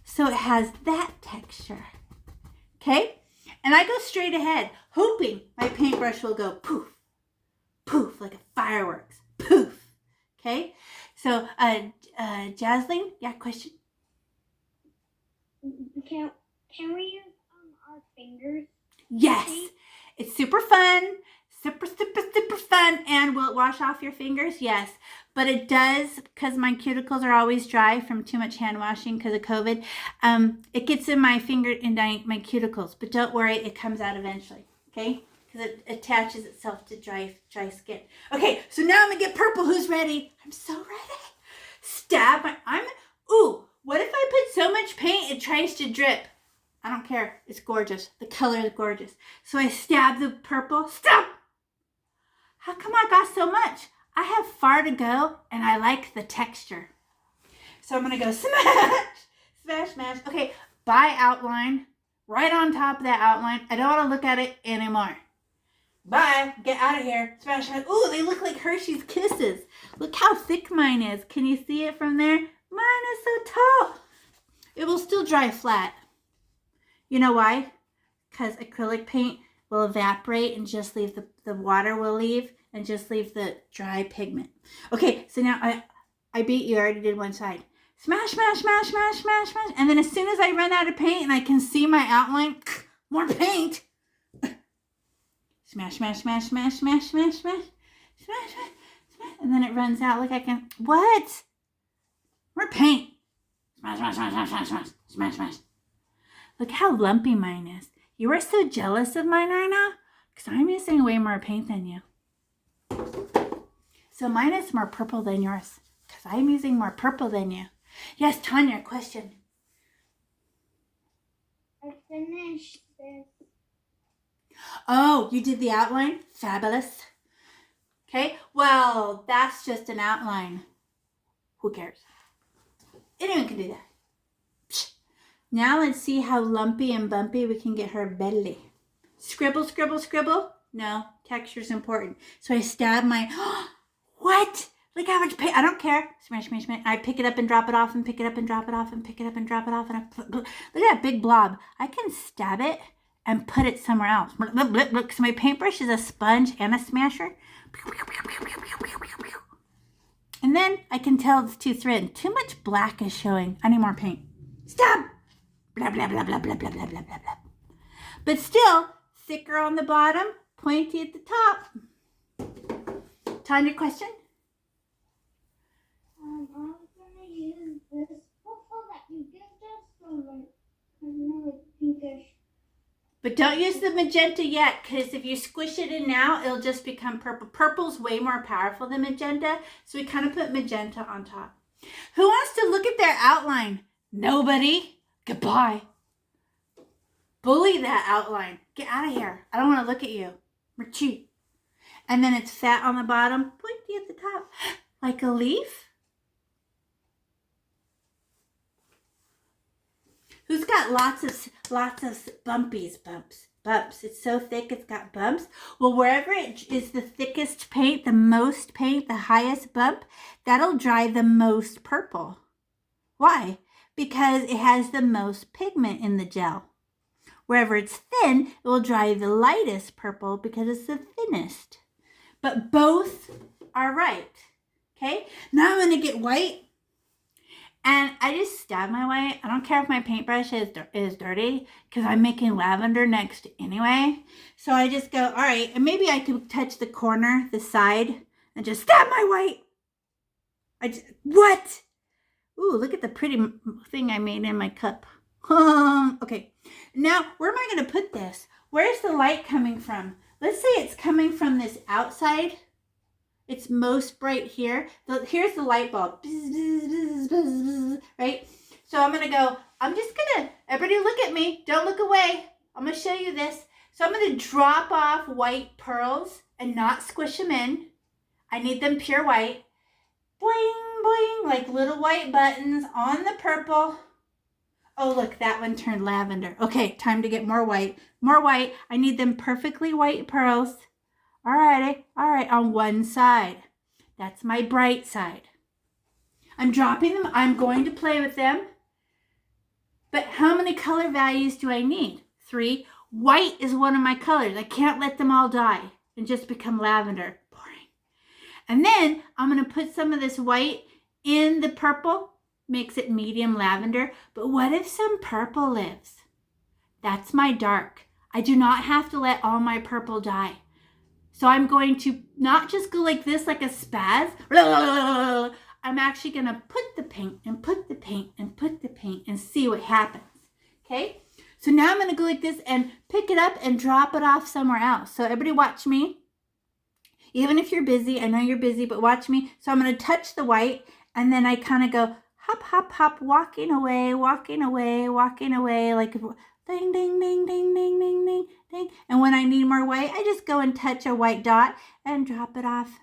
So it has that texture. Okay? And I go straight ahead, hoping my paintbrush will go poof, poof, like a fireworks. Poof. Okay? So, Jaslyn, yeah, question?
Can we use our fingers?
Yes. It's super fun. Super, super, super fun. And will it wash off your fingers? Yes. But it does, because my cuticles are always dry from too much hand washing because of COVID. It gets in my finger and my cuticles. But don't worry, it comes out eventually. Okay? Because it attaches itself to dry skin. Okay, so now I'm going to get purple. Who's ready? I'm so ready. Stab. Ooh, what if I put so much paint it tries to drip? I don't care. It's gorgeous. The color is gorgeous. So I stab the purple. Stop! How come I got so much? I have far to go, and I like the texture. So I'm going to go smash, smash, smash. Okay, by outline, right on top of that outline. I don't want to look at it anymore. Bye. Get out of here. Smash, smash. Ooh, they look like Hershey's Kisses. Look how thick mine is. Can you see it from there? Mine is so tall. It will still dry flat. You know why? Because acrylic paint will evaporate and just leave the water will leave and just leave the dry pigment. Okay, so now I beat you. I already did one side. Smash, smash, smash, smash, smash, smash. And then as soon as I run out of paint and I can see my outline, more paint. Smash, smash, smash, smash, smash, smash, smash, smash, smash, smash. And then it runs out like I can, what? More paint. Smash, smash, smash, smash, smash, smash, smash, smash. Look how lumpy mine is. You are so jealous of mine right now because I'm using way more paint than you. So mine is more purple than yours because I'm using more purple than you. Yes, Tanya, question.
I finished this.
Oh, you did the outline? Fabulous. Okay, well, that's just an outline. Who cares? Anyone can do that. Psh. Now let's see how lumpy and bumpy we can get her belly. Scribble, scribble, scribble. No, texture's important. So I stab my, what? Look how much paint, I don't care. Smash, smash, smash. I pick it up and drop it off and pick it up and drop it off and pick it up and drop it off. And look at that big blob. I can stab it and put it somewhere else. Look, so my paintbrush is a sponge and a smasher. And then I can tell it's too thin. Too much black is showing. I need more paint. Stop! Blah, blah, blah, blah, blah, blah, blah, blah, blah, blah. But still, thicker on the bottom, pointy at the top. Tanya, question?
I was gonna use this purple that you gave us, so like, like pinkish.
But don't use the magenta yet, because if you squish it in now, it'll just become purple. Purple's way more powerful than magenta, so we kind of put magenta on top. Who wants to look at their outline? Nobody. Goodbye. Bully that outline. Get out of here. I don't want to look at you. Retreat. And then it's fat on the bottom, pointy at the top, like a leaf. Who's got lots of bumps? It's so thick, it's got bumps. Well, wherever it is the thickest paint, the most paint, the highest bump, that'll dry the most purple. Why? Because it has the most pigment in the gel. Wherever it's thin, it will dry the lightest purple because it's the thinnest. But both are right. Okay? Now I'm going to get white. And I just stab my white. I don't care if my paintbrush is dirty because I'm making lavender next anyway. So I just go, all right, and maybe I could touch the corner, the side, and just stab my white. What? Ooh, look at the pretty thing I made in my cup. Okay, now where am I going to put this? Where's the light coming from? Let's say it's coming from this outside. It's most bright here. Here's the light bulb, right? So I'm gonna everybody look at me. Don't look away. I'm gonna show you this. So I'm gonna drop off white pearls and not squish them in. I need them pure white. Boing, boing, like little white buttons on the purple. Oh, look, that one turned lavender. Okay, time to get more white. More white. I need them perfectly white pearls. All right, on one side. That's my bright side. I'm dropping them. I'm going to play with them. But how many color values do I need? 3. White is one of my colors. I can't let them all die and just become lavender. Boring. And then I'm going to put some of this white in the purple. Makes it medium lavender. But what if some purple lives? That's my dark. I do not have to let all my purple die. So I'm going to not just go like this, like a spaz. I'm actually going to put the paint and put the paint and put the paint and see what happens. Okay? So now I'm going to go like this and pick it up and drop it off somewhere else. So everybody watch me. Even if you're busy, I know you're busy, but watch me. So I'm going to touch the white and then I kind of go hop, hop, hop, walking away, like ding, ding, ding, ding, ding, ding, ding, ding. And when I need more white, I just go and touch a white dot and drop it off.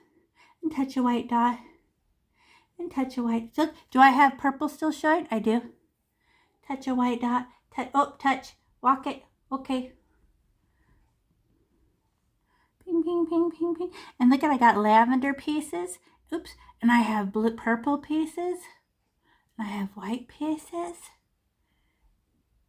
And touch a white dot. And touch a white. So, do I have purple still showing? I do. Touch a white dot. Touch. Walk it. Okay. Ping, ping, ping, ping, ping. And look at, I got lavender pieces. Oops. And I have purple pieces. And I have white pieces.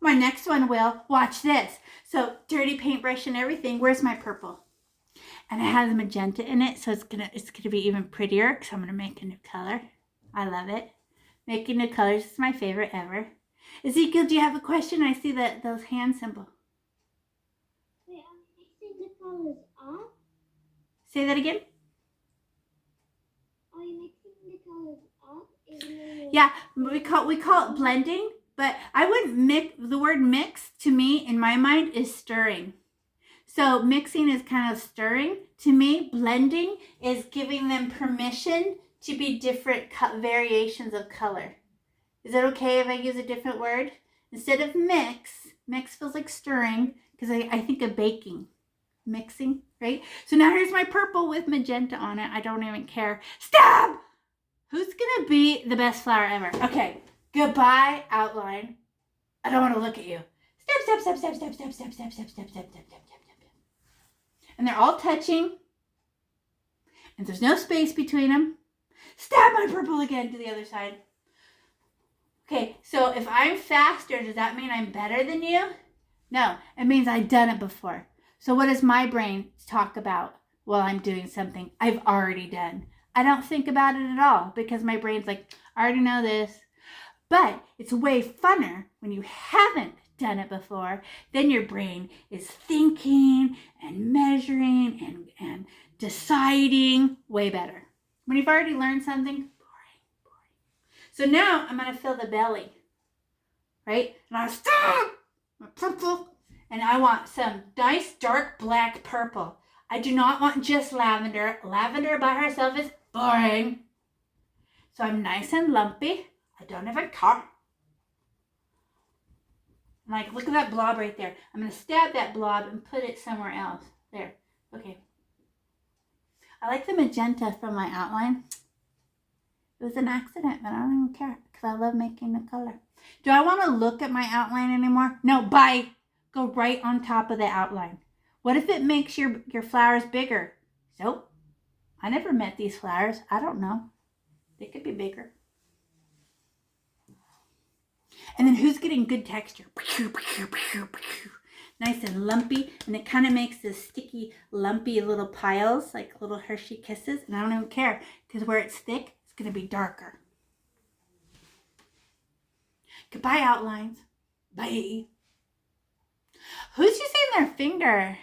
My next one will. Watch this. So dirty paintbrush and everything. Where's my purple? And it has magenta in it, so it's gonna be even prettier because I'm gonna make a new color. I love it. Making new colors is my favorite ever. Ezekiel, do you have a question? I see those hand symbol.
Wait, I'm mixing the colors up.
Say that again.
Are you mixing the colors up?
Yeah, we call it blending, but I wouldn't mix. The word mix to me in my mind is stirring. So mixing is kind of stirring. To me, blending is giving them permission to be different variations of color. Is it okay if I use a different word? Instead of mix feels like stirring because I think of baking. Mixing, right? So now here's my purple with magenta on it. I don't even care. Stab! Who's going to be the best flower ever? Okay, goodbye outline. I don't want to look at you. Step, step, step, step, step, step, step, step, step, step, step, step, step. And they're all touching. And there's no space between them. Stab my purple again to the other side. Okay, so if I'm faster, does that mean I'm better than you? No, it means I've done it before. So what does my brain talk about while I'm doing something I've already done? I don't think about it at all because my brain's like, I already know this. But it's way funner when you haven't done it before. Then your brain is thinking and measuring and deciding way better. When you've already learned something, boring. So now I'm going to fill the belly, right? And I'll start my purple, and I want some nice dark black purple. I do not want just lavender. Lavender by herself is boring. So I'm nice and lumpy. I don't even care. Like, look at that blob right there. I'm going to stab that blob and put it somewhere else. There. Okay. I like the magenta from my outline. It was an accident, but I don't even care because I love making the color. Do I want to look at my outline anymore? No, bye. Go right on top of the outline. What if it makes your flowers bigger? Nope. I never met these flowers. I don't know. They could be bigger. And then who's getting good texture? Nice and lumpy. And it kind of makes this sticky, lumpy little piles, like little Hershey Kisses. And I don't even care because where it's thick, it's going to be darker. Goodbye, outlines. Bye. Who's using their finger?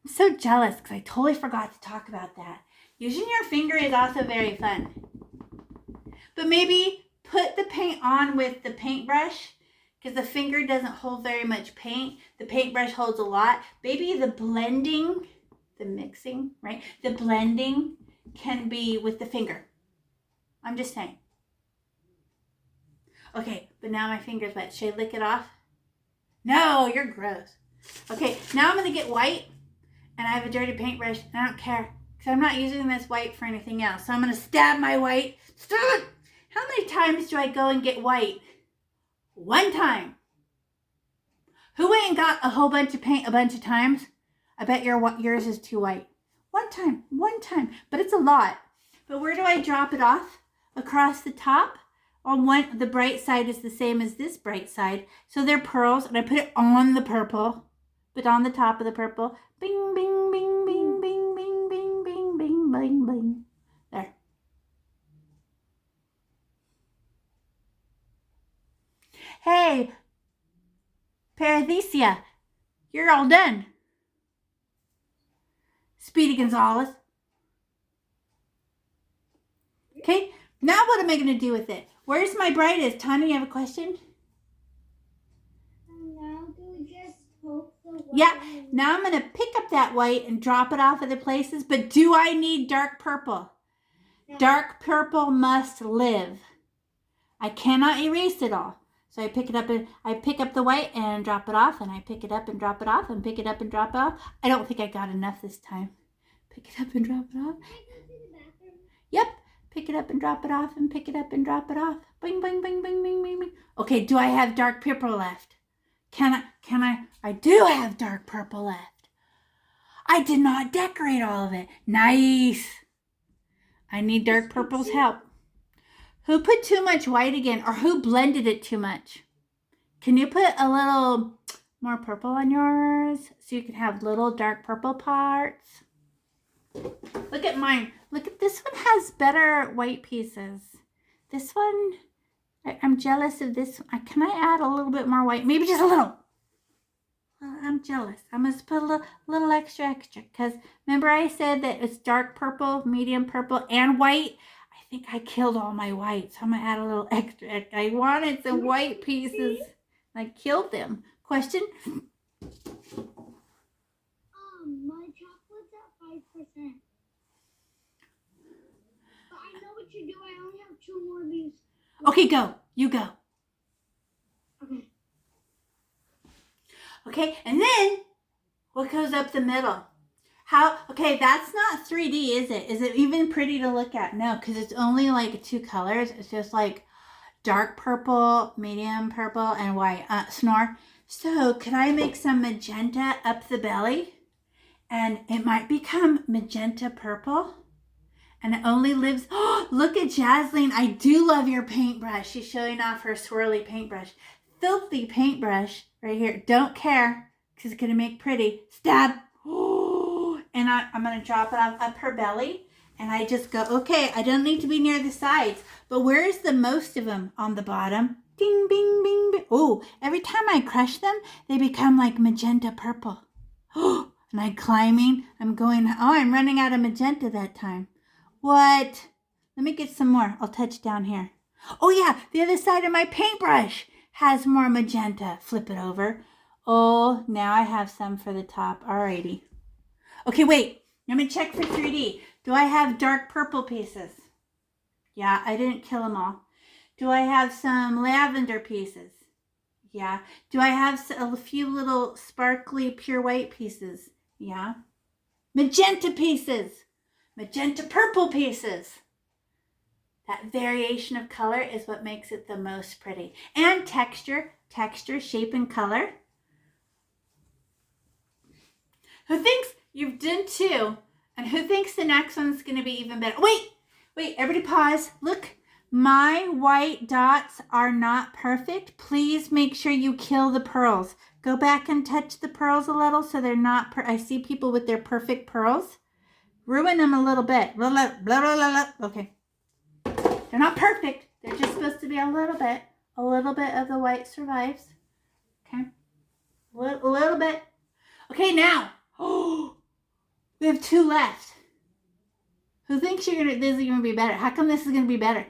I'm so jealous because I totally forgot to talk about that. Using your finger is also very fun. But maybe put the paint on with the paintbrush because the finger doesn't hold very much paint. The paintbrush holds a lot. Maybe the blending, the mixing, right? The blending can be with the finger. I'm just saying. Okay, but now my finger's wet. Should I lick it off? No, you're gross. Okay, now I'm going to get white, and I have a dirty paintbrush, and I don't care, because I'm not using this white for anything else. So I'm going to stab my white. Stab it! How many times do I go and get white? One time. Who went and got a whole bunch of paint a bunch of times? I bet yours is too white. One time. But it's a lot. But where do I drop it off? Across the top? On the bright side is the same as this bright side. So they're pearls, and I put it on the purple, but on the top of the purple. Bing, bing, bing, bing, bing, bing, bing, bing, bing, bing, bing. There. Hey, Parathesia, you're all done. Speedy Gonzalez. Okay, now what am I going to do with it? Where's my brightest? Tanya, you have a question?
Now do we just poke the white?
Yeah, now I'm going to pick up that white and drop it off other places, but do I need dark purple?
No.
Dark purple must live. I cannot erase it all. So I pick it up and I pick up the white and drop it off, and I pick it up and drop it off and pick it up and drop it off. I don't think I got enough this time. Pick it up and drop it off.
Can I go to the bathroom?
Yep. Pick it up and drop it off and pick it up and drop it off. Bing, bing, bing, bing, bing, bing, bing. Okay, do I have dark purple left? Can I? I do have dark purple left. I did not decorate all of it. Nice. I need dark purple's help. Who put too much white again, or who blended it too much? Can you put a little more purple on yours so you can have little dark purple parts? Look at mine. Look at this one has better white pieces. This one, I'm jealous of this one. Can I add a little bit more white? Maybe just a little. I'm jealous. I must put a little extra because remember I said that it's dark purple, medium purple, and white. I think I killed all my whites. So I'm going to add a little extra. I wanted some white pieces. I killed them. Question?
My chocolate's at 5%. But I know what you do. I only have 2 more of these.
Okay, go. You go.
Okay.
Okay, and then what goes up the middle? Okay, that's not 3D, is it? Is it even pretty to look at? No, because it's only like 2 colors. It's just like dark purple, medium purple, and white. Snore. So could I make some magenta up the belly? And it might become magenta purple. And it only lives, look at Jasmine. I do love your paintbrush. She's showing off her swirly paintbrush. Filthy paintbrush right here. Don't care because it's going to make pretty. Stab. And I'm going to drop it up her belly. And I just go, okay, I don't need to be near the sides. But where is the most of them? On the bottom. Ding, bing, bing, bing. Oh, every time I crush them, they become like magenta purple. Oh, and I'm climbing. I'm running out of magenta that time. What? Let me get some more. I'll touch down here. Oh yeah, the other side of my paintbrush has more magenta. Flip it over. Oh, now I have some for the top. Alrighty. Okay, wait. Let me check for 3D. Do I have dark purple pieces? Yeah, I didn't kill them all. Do I have some lavender pieces? Yeah. Do I have a few little sparkly pure white pieces? Yeah. Magenta pieces. Magenta purple pieces. That variation of color is what makes it the most pretty. And texture, shape, and color. Who thinks you've done 2? And who thinks the next one's going to be even better? Wait, everybody pause. Look, my white dots are not perfect. Please make sure you kill the pearls. Go back and touch the pearls a little so they're not, I see people with their perfect pearls. Ruin them a little bit. Blah, blah, blah, blah, blah. Okay. They're not perfect. They're just supposed to be a little bit. A little bit of the white survives. Okay. A little bit. Okay, now. Oh, we have 2 left. Who thinks this is going to be better? How come this is going to be better?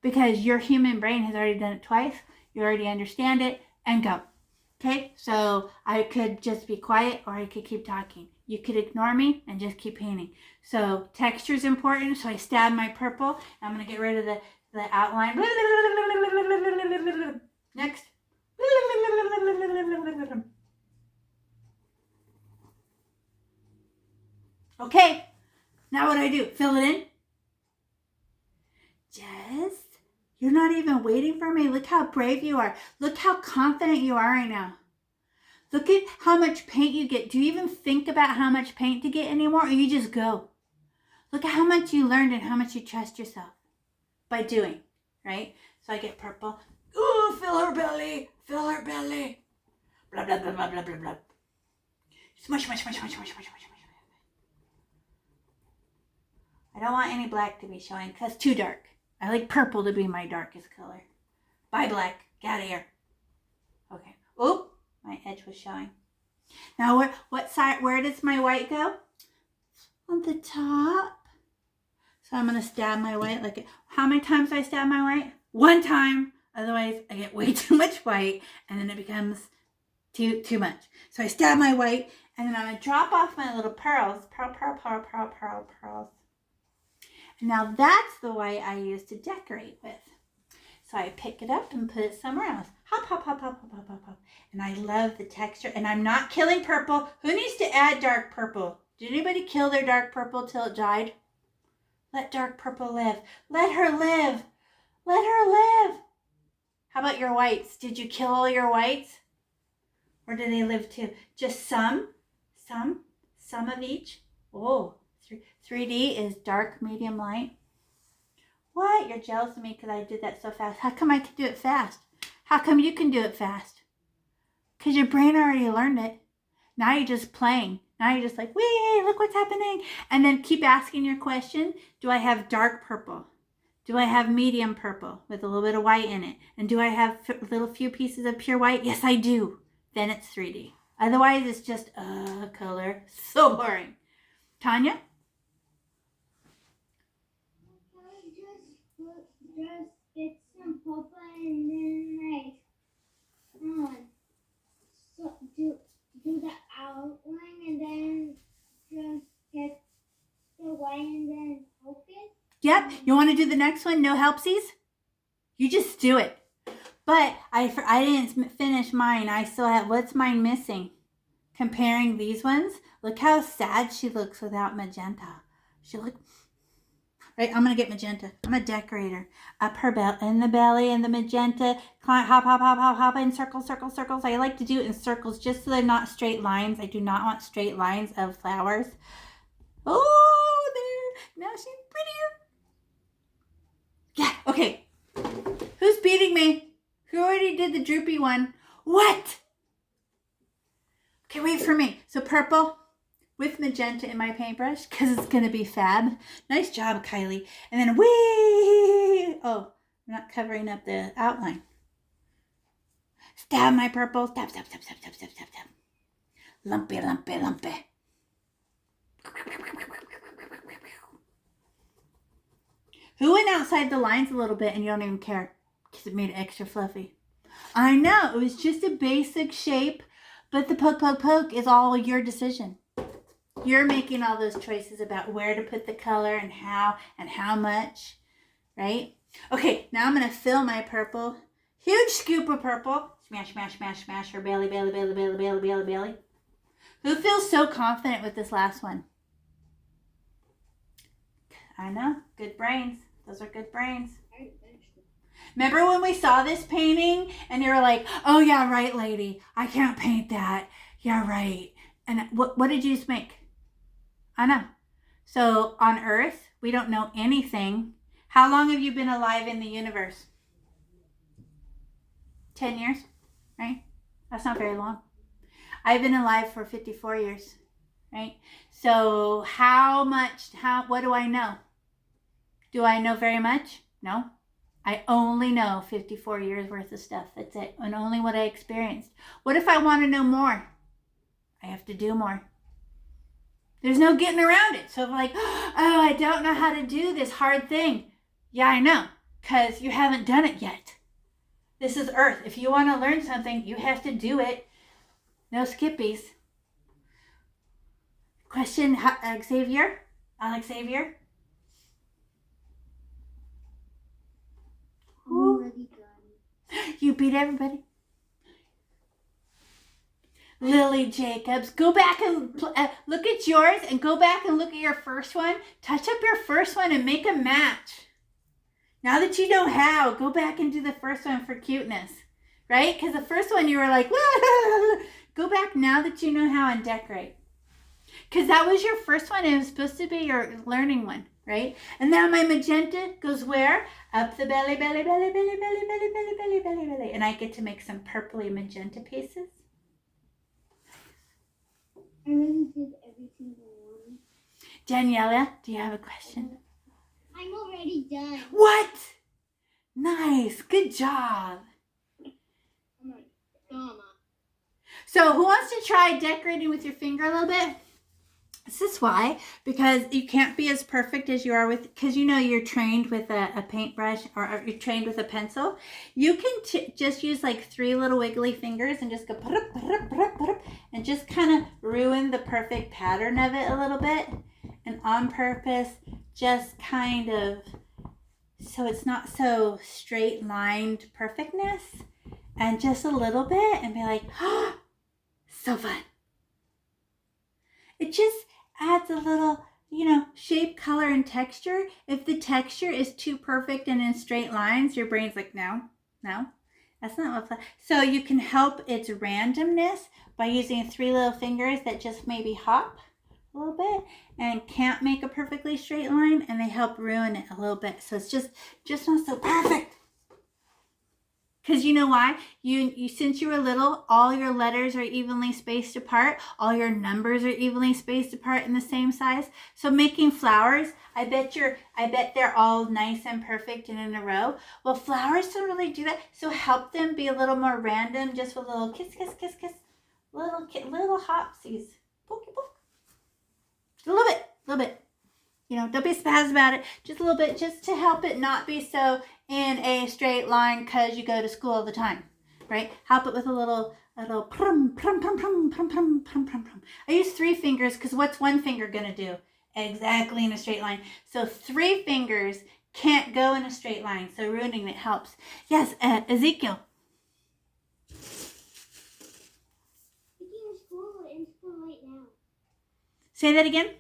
Because your human brain has already done it twice. You already understand it. And go. Okay, so I could just be quiet or I could keep talking. You could ignore me and just keep painting. So texture is important. So I stab my purple. I'm going to get rid of the outline. Next. Okay, now what do I do? Fill it in? Jess, you're not even waiting for me. Look how brave you are. Look how confident you are right now. Look at how much paint you get. Do you even think about how much paint to get anymore, or you just go? Look at how much you learned and how much you trust yourself by doing, right? So I get purple. Ooh, fill her belly. Fill her belly. Blah, blah, blah, blah, blah, blah, blah. Smush, smush, smush, smush, smush, smush, smush. I don't want any black to be showing because it's too dark. I like purple to be my darkest color. Bye, black. Get out of here. Okay. Oop. My edge was showing. Now, where does my white go? On the top. So I'm going to stab my white. How many times do I stab my white? 1 time. Otherwise, I get way too much white, and then it becomes too much. So I stab my white, and then I'm going to drop off my little pearls. Pearls. And now that's the white I use to decorate with. So I pick it up and put it somewhere else. Hop, hop, hop, hop, hop, hop, hop, hop. And I love the texture. And I'm not killing purple. Who needs to add dark purple? Did anybody kill their dark purple till it died? Let dark purple live. Let her live. Let her live. How about your whites? Did you kill all your whites? Or do they live too? Just some of each. Oh, 3D is dark, medium, light. What? You're jealous of me because I did that so fast. How come I could do it fast? How come you can do it fast? Because your brain already learned it. Now you're just playing. Now you're just like, wee, look what's happening. And then keep asking your question. Do I have dark purple? Do I have medium purple with a little bit of white in it? And do I have little few pieces of pure white? Yes, I do. Then it's 3D. Otherwise, it's just color. So boring. Tanya?
Just get some purple and then so do the outline and then just get the white and then focus.
Yep. You want to do the next one? No helpsies? You just do it. But I didn't finish mine. I still have, what's mine missing? Comparing these ones. Look how sad she looks without magenta. She look, right, I'm going to get magenta. I'm a decorator. Up her belt, in the belly, and the magenta. Hop, hop, hop, hop, hop, in circles, circles, circles. I like to do it in circles just so they're not straight lines. I do not want straight lines of flowers. Oh, there. Now she's prettier. Yeah, okay. Who's beating me? Who already did the droopy one? What? Okay, wait for me. So purple with magenta in my paintbrush because it's going to be fab. Nice job, Kylie. And then whee! Oh, I'm not covering up the outline. Stab my purple. Stab, stab, stab, stab, stab, stab, stab, stab. Lumpy, lumpy, lumpy. Who went outside the lines a little bit and you don't even care because it made it extra fluffy? I know, it was just a basic shape, but the poke, poke, poke is all your decision. You're making all those choices about where to put the color and how much, right? Okay, now I'm going to fill my purple. Huge scoop of purple. Smash, smash, smash, smash her belly, belly, belly, belly, belly, belly, belly. Who feels so confident with this last one? I know, good brains. Those are good brains. Remember when we saw this painting and you were like, oh yeah, right, lady. I can't paint that. Yeah, right. And what did you just make? I know. So on Earth, we don't know anything. How long have you been alive in the universe? 10 years, right? That's not very long. I've been alive for 54 years, right? So what do I know? Do I know very much? No. I only know 54 years worth of stuff. That's it. And only what I experienced. What if I want to know more? I have to do more. There's no getting around it. So if I'm like, oh, I don't know how to do this hard thing. Yeah, I know. Because you haven't done it yet. This is Earth. If you want to learn something, you have to do it. No skippies. Question, Xavier? Alex Xavier?
I'm already done.
You beat everybody. Lily Jacobs, go back and look at yours and go back and look at your first one. Touch up your first one and make a match. Now that you know how, go back and do the first one for cuteness, right? Because the first one you were like, go back now that you know how and decorate. Because that was your first one and it was supposed to be your learning one, right? And now my magenta goes where? Up the belly, belly, belly, belly, belly, belly, belly, belly, belly, belly. And I get to make some purpley magenta pieces.
I really did every single one.
Daniela, do you have a question?
I'm already done.
What? Nice. Good job. So who wants to try decorating with your finger a little bit? This is why, because you can't be as perfect as you are with, because you know you're trained with a paintbrush or you're trained with a pencil. You can just use like 3 little wiggly fingers and just go and just kind of ruin the perfect pattern of it a little bit. And on purpose, just kind of, so it's not so straight lined perfectness. And just a little bit and be like, oh, so fun. It just adds a little, shape, color, and texture. If the texture is too perfect and in straight lines, your brain's like, no, that's not what. So you can help its randomness by using 3 little fingers that just maybe hop a little bit and can't make a perfectly straight line, and they help ruin it a little bit. So it's just not so perfect. Because you know why? You since you were little, all your letters are evenly spaced apart. All your numbers are evenly spaced apart in the same size. So making flowers, I bet they're all nice and perfect and in a row. Well, flowers don't really do that. So help them be a little more random, just with a little kiss, kiss, kiss, kiss. Little hopsies. Pokey, poke. A little bit. You know, don't be spaz about it. Just a little bit, just to help it not be so in a straight line because you go to school all the time, right? Help it with a little prum, prum, prum, prum, prum, prum, prum, prum, prum. I use 3 fingers because what's one finger going to do? Exactly in a straight line. So 3 fingers can't go in a straight line. So ruining it helps. Yes, Ezekiel.
Speaking of school, we're in school right now.
Say that again.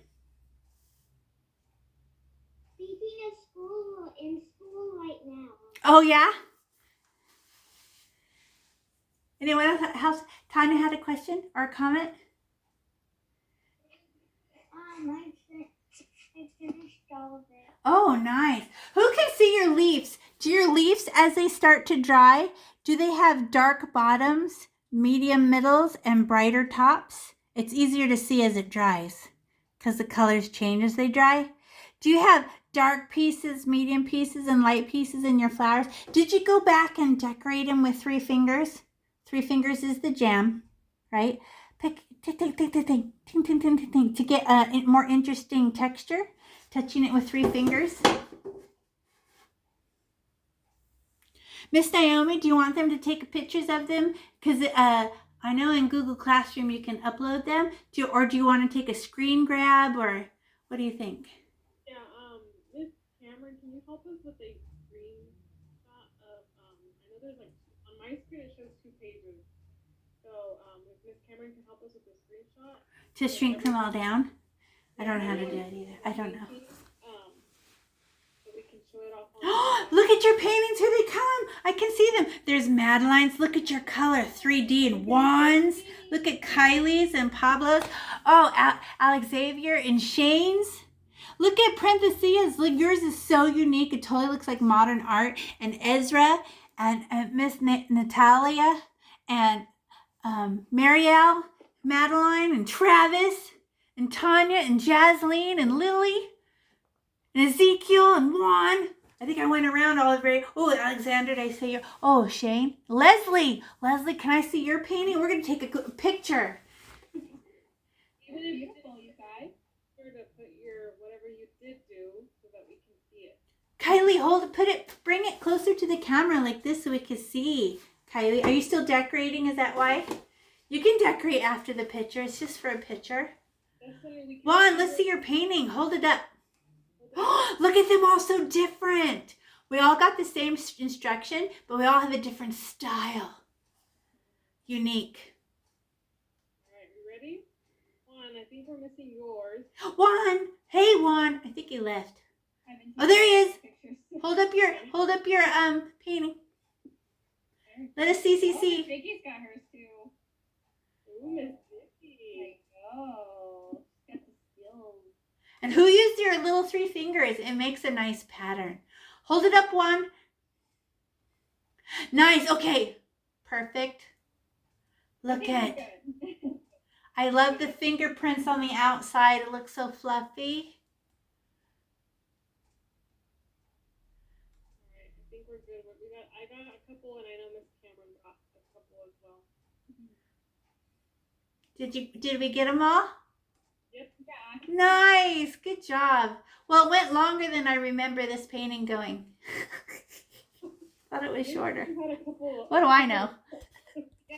Speaking of school, we're in school right now.
Oh, yeah? Anyone else? Tanya had a question or a comment?
I finished all of it.
Oh, nice. Who can see your leaves? Do your leaves, as they start to dry, do they have dark bottoms, medium middles, and brighter tops? It's easier to see as it dries because the colors change as they dry. Do you have dark pieces, medium pieces, and light pieces in your flowers? Did you go back and decorate them with 3 fingers? 3 fingers is the jam, right? Pick, ting, ting, ting, ting, ting, ting, ting, ting, ting, ting, to get a more interesting texture. Touching it with 3 fingers. Miss Naomi, do you want them to take pictures of them? Because I know in Google Classroom you can upload them. Or do you want to take a screen grab? Or what do you think?
Yeah, Miss Cameron, can you help us with a screenshot of, I know there's like, on my screen it shows 2 pages. So, if Miss Cameron can help us with the screenshot.
To shrink them all down? I don't know how to do it either. I don't know.
So we can show it off on
Look at your paintings. Here they come. I can see them. There's Madeline's. Look at your color. 3D and Juan's. Look at Kylie's and Pablo's. Oh, Alex Xavier and Shane's. Look at Parenthesia's. Look, yours is so unique. It totally looks like modern art. And Ezra and Miss Natalia and Marielle, Madeline and Travis and Tanya and Jasleen and Lily and Ezekiel and Juan. I think I went around all the way. Oh, Alexander, did I say your? Oh, Shane. Leslie, can I see your painting? We're going to take a picture.
Even if you did, you guys, sure to put your whatever you did do so that we can see it.
Kylie, bring it closer to the camera like this so we can see. Kylie, are you still decorating? Is that why? You can decorate after the picture. It's just for a picture. Juan, let's see your painting. Hold it up. Oh, look at them all so different. We all got the same instruction, but we all have a different style. Unique.
All right, you ready? Juan, I think we're missing yours.
Juan, hey Juan. I think he left. Oh, there he is. Hold up your painting. Let us see.
Vicky's got hers too.
Ooh, Miss Vicky.
Oh, got the skills.
And who used your little 3 fingers? It makes a nice pattern. Hold it up, Juan. Nice. Okay. Perfect. Look at. I love the fingerprints on the outside. It looks so fluffy.
All right, I think we're good. I got a couple, and I know Miss Cameron got a couple as well.
Did we get them all?
Yep.
Yeah.
Nice. Good job. Well, it went longer than I remember this painting going. Thought it was shorter.
You had a couple.
What do I know?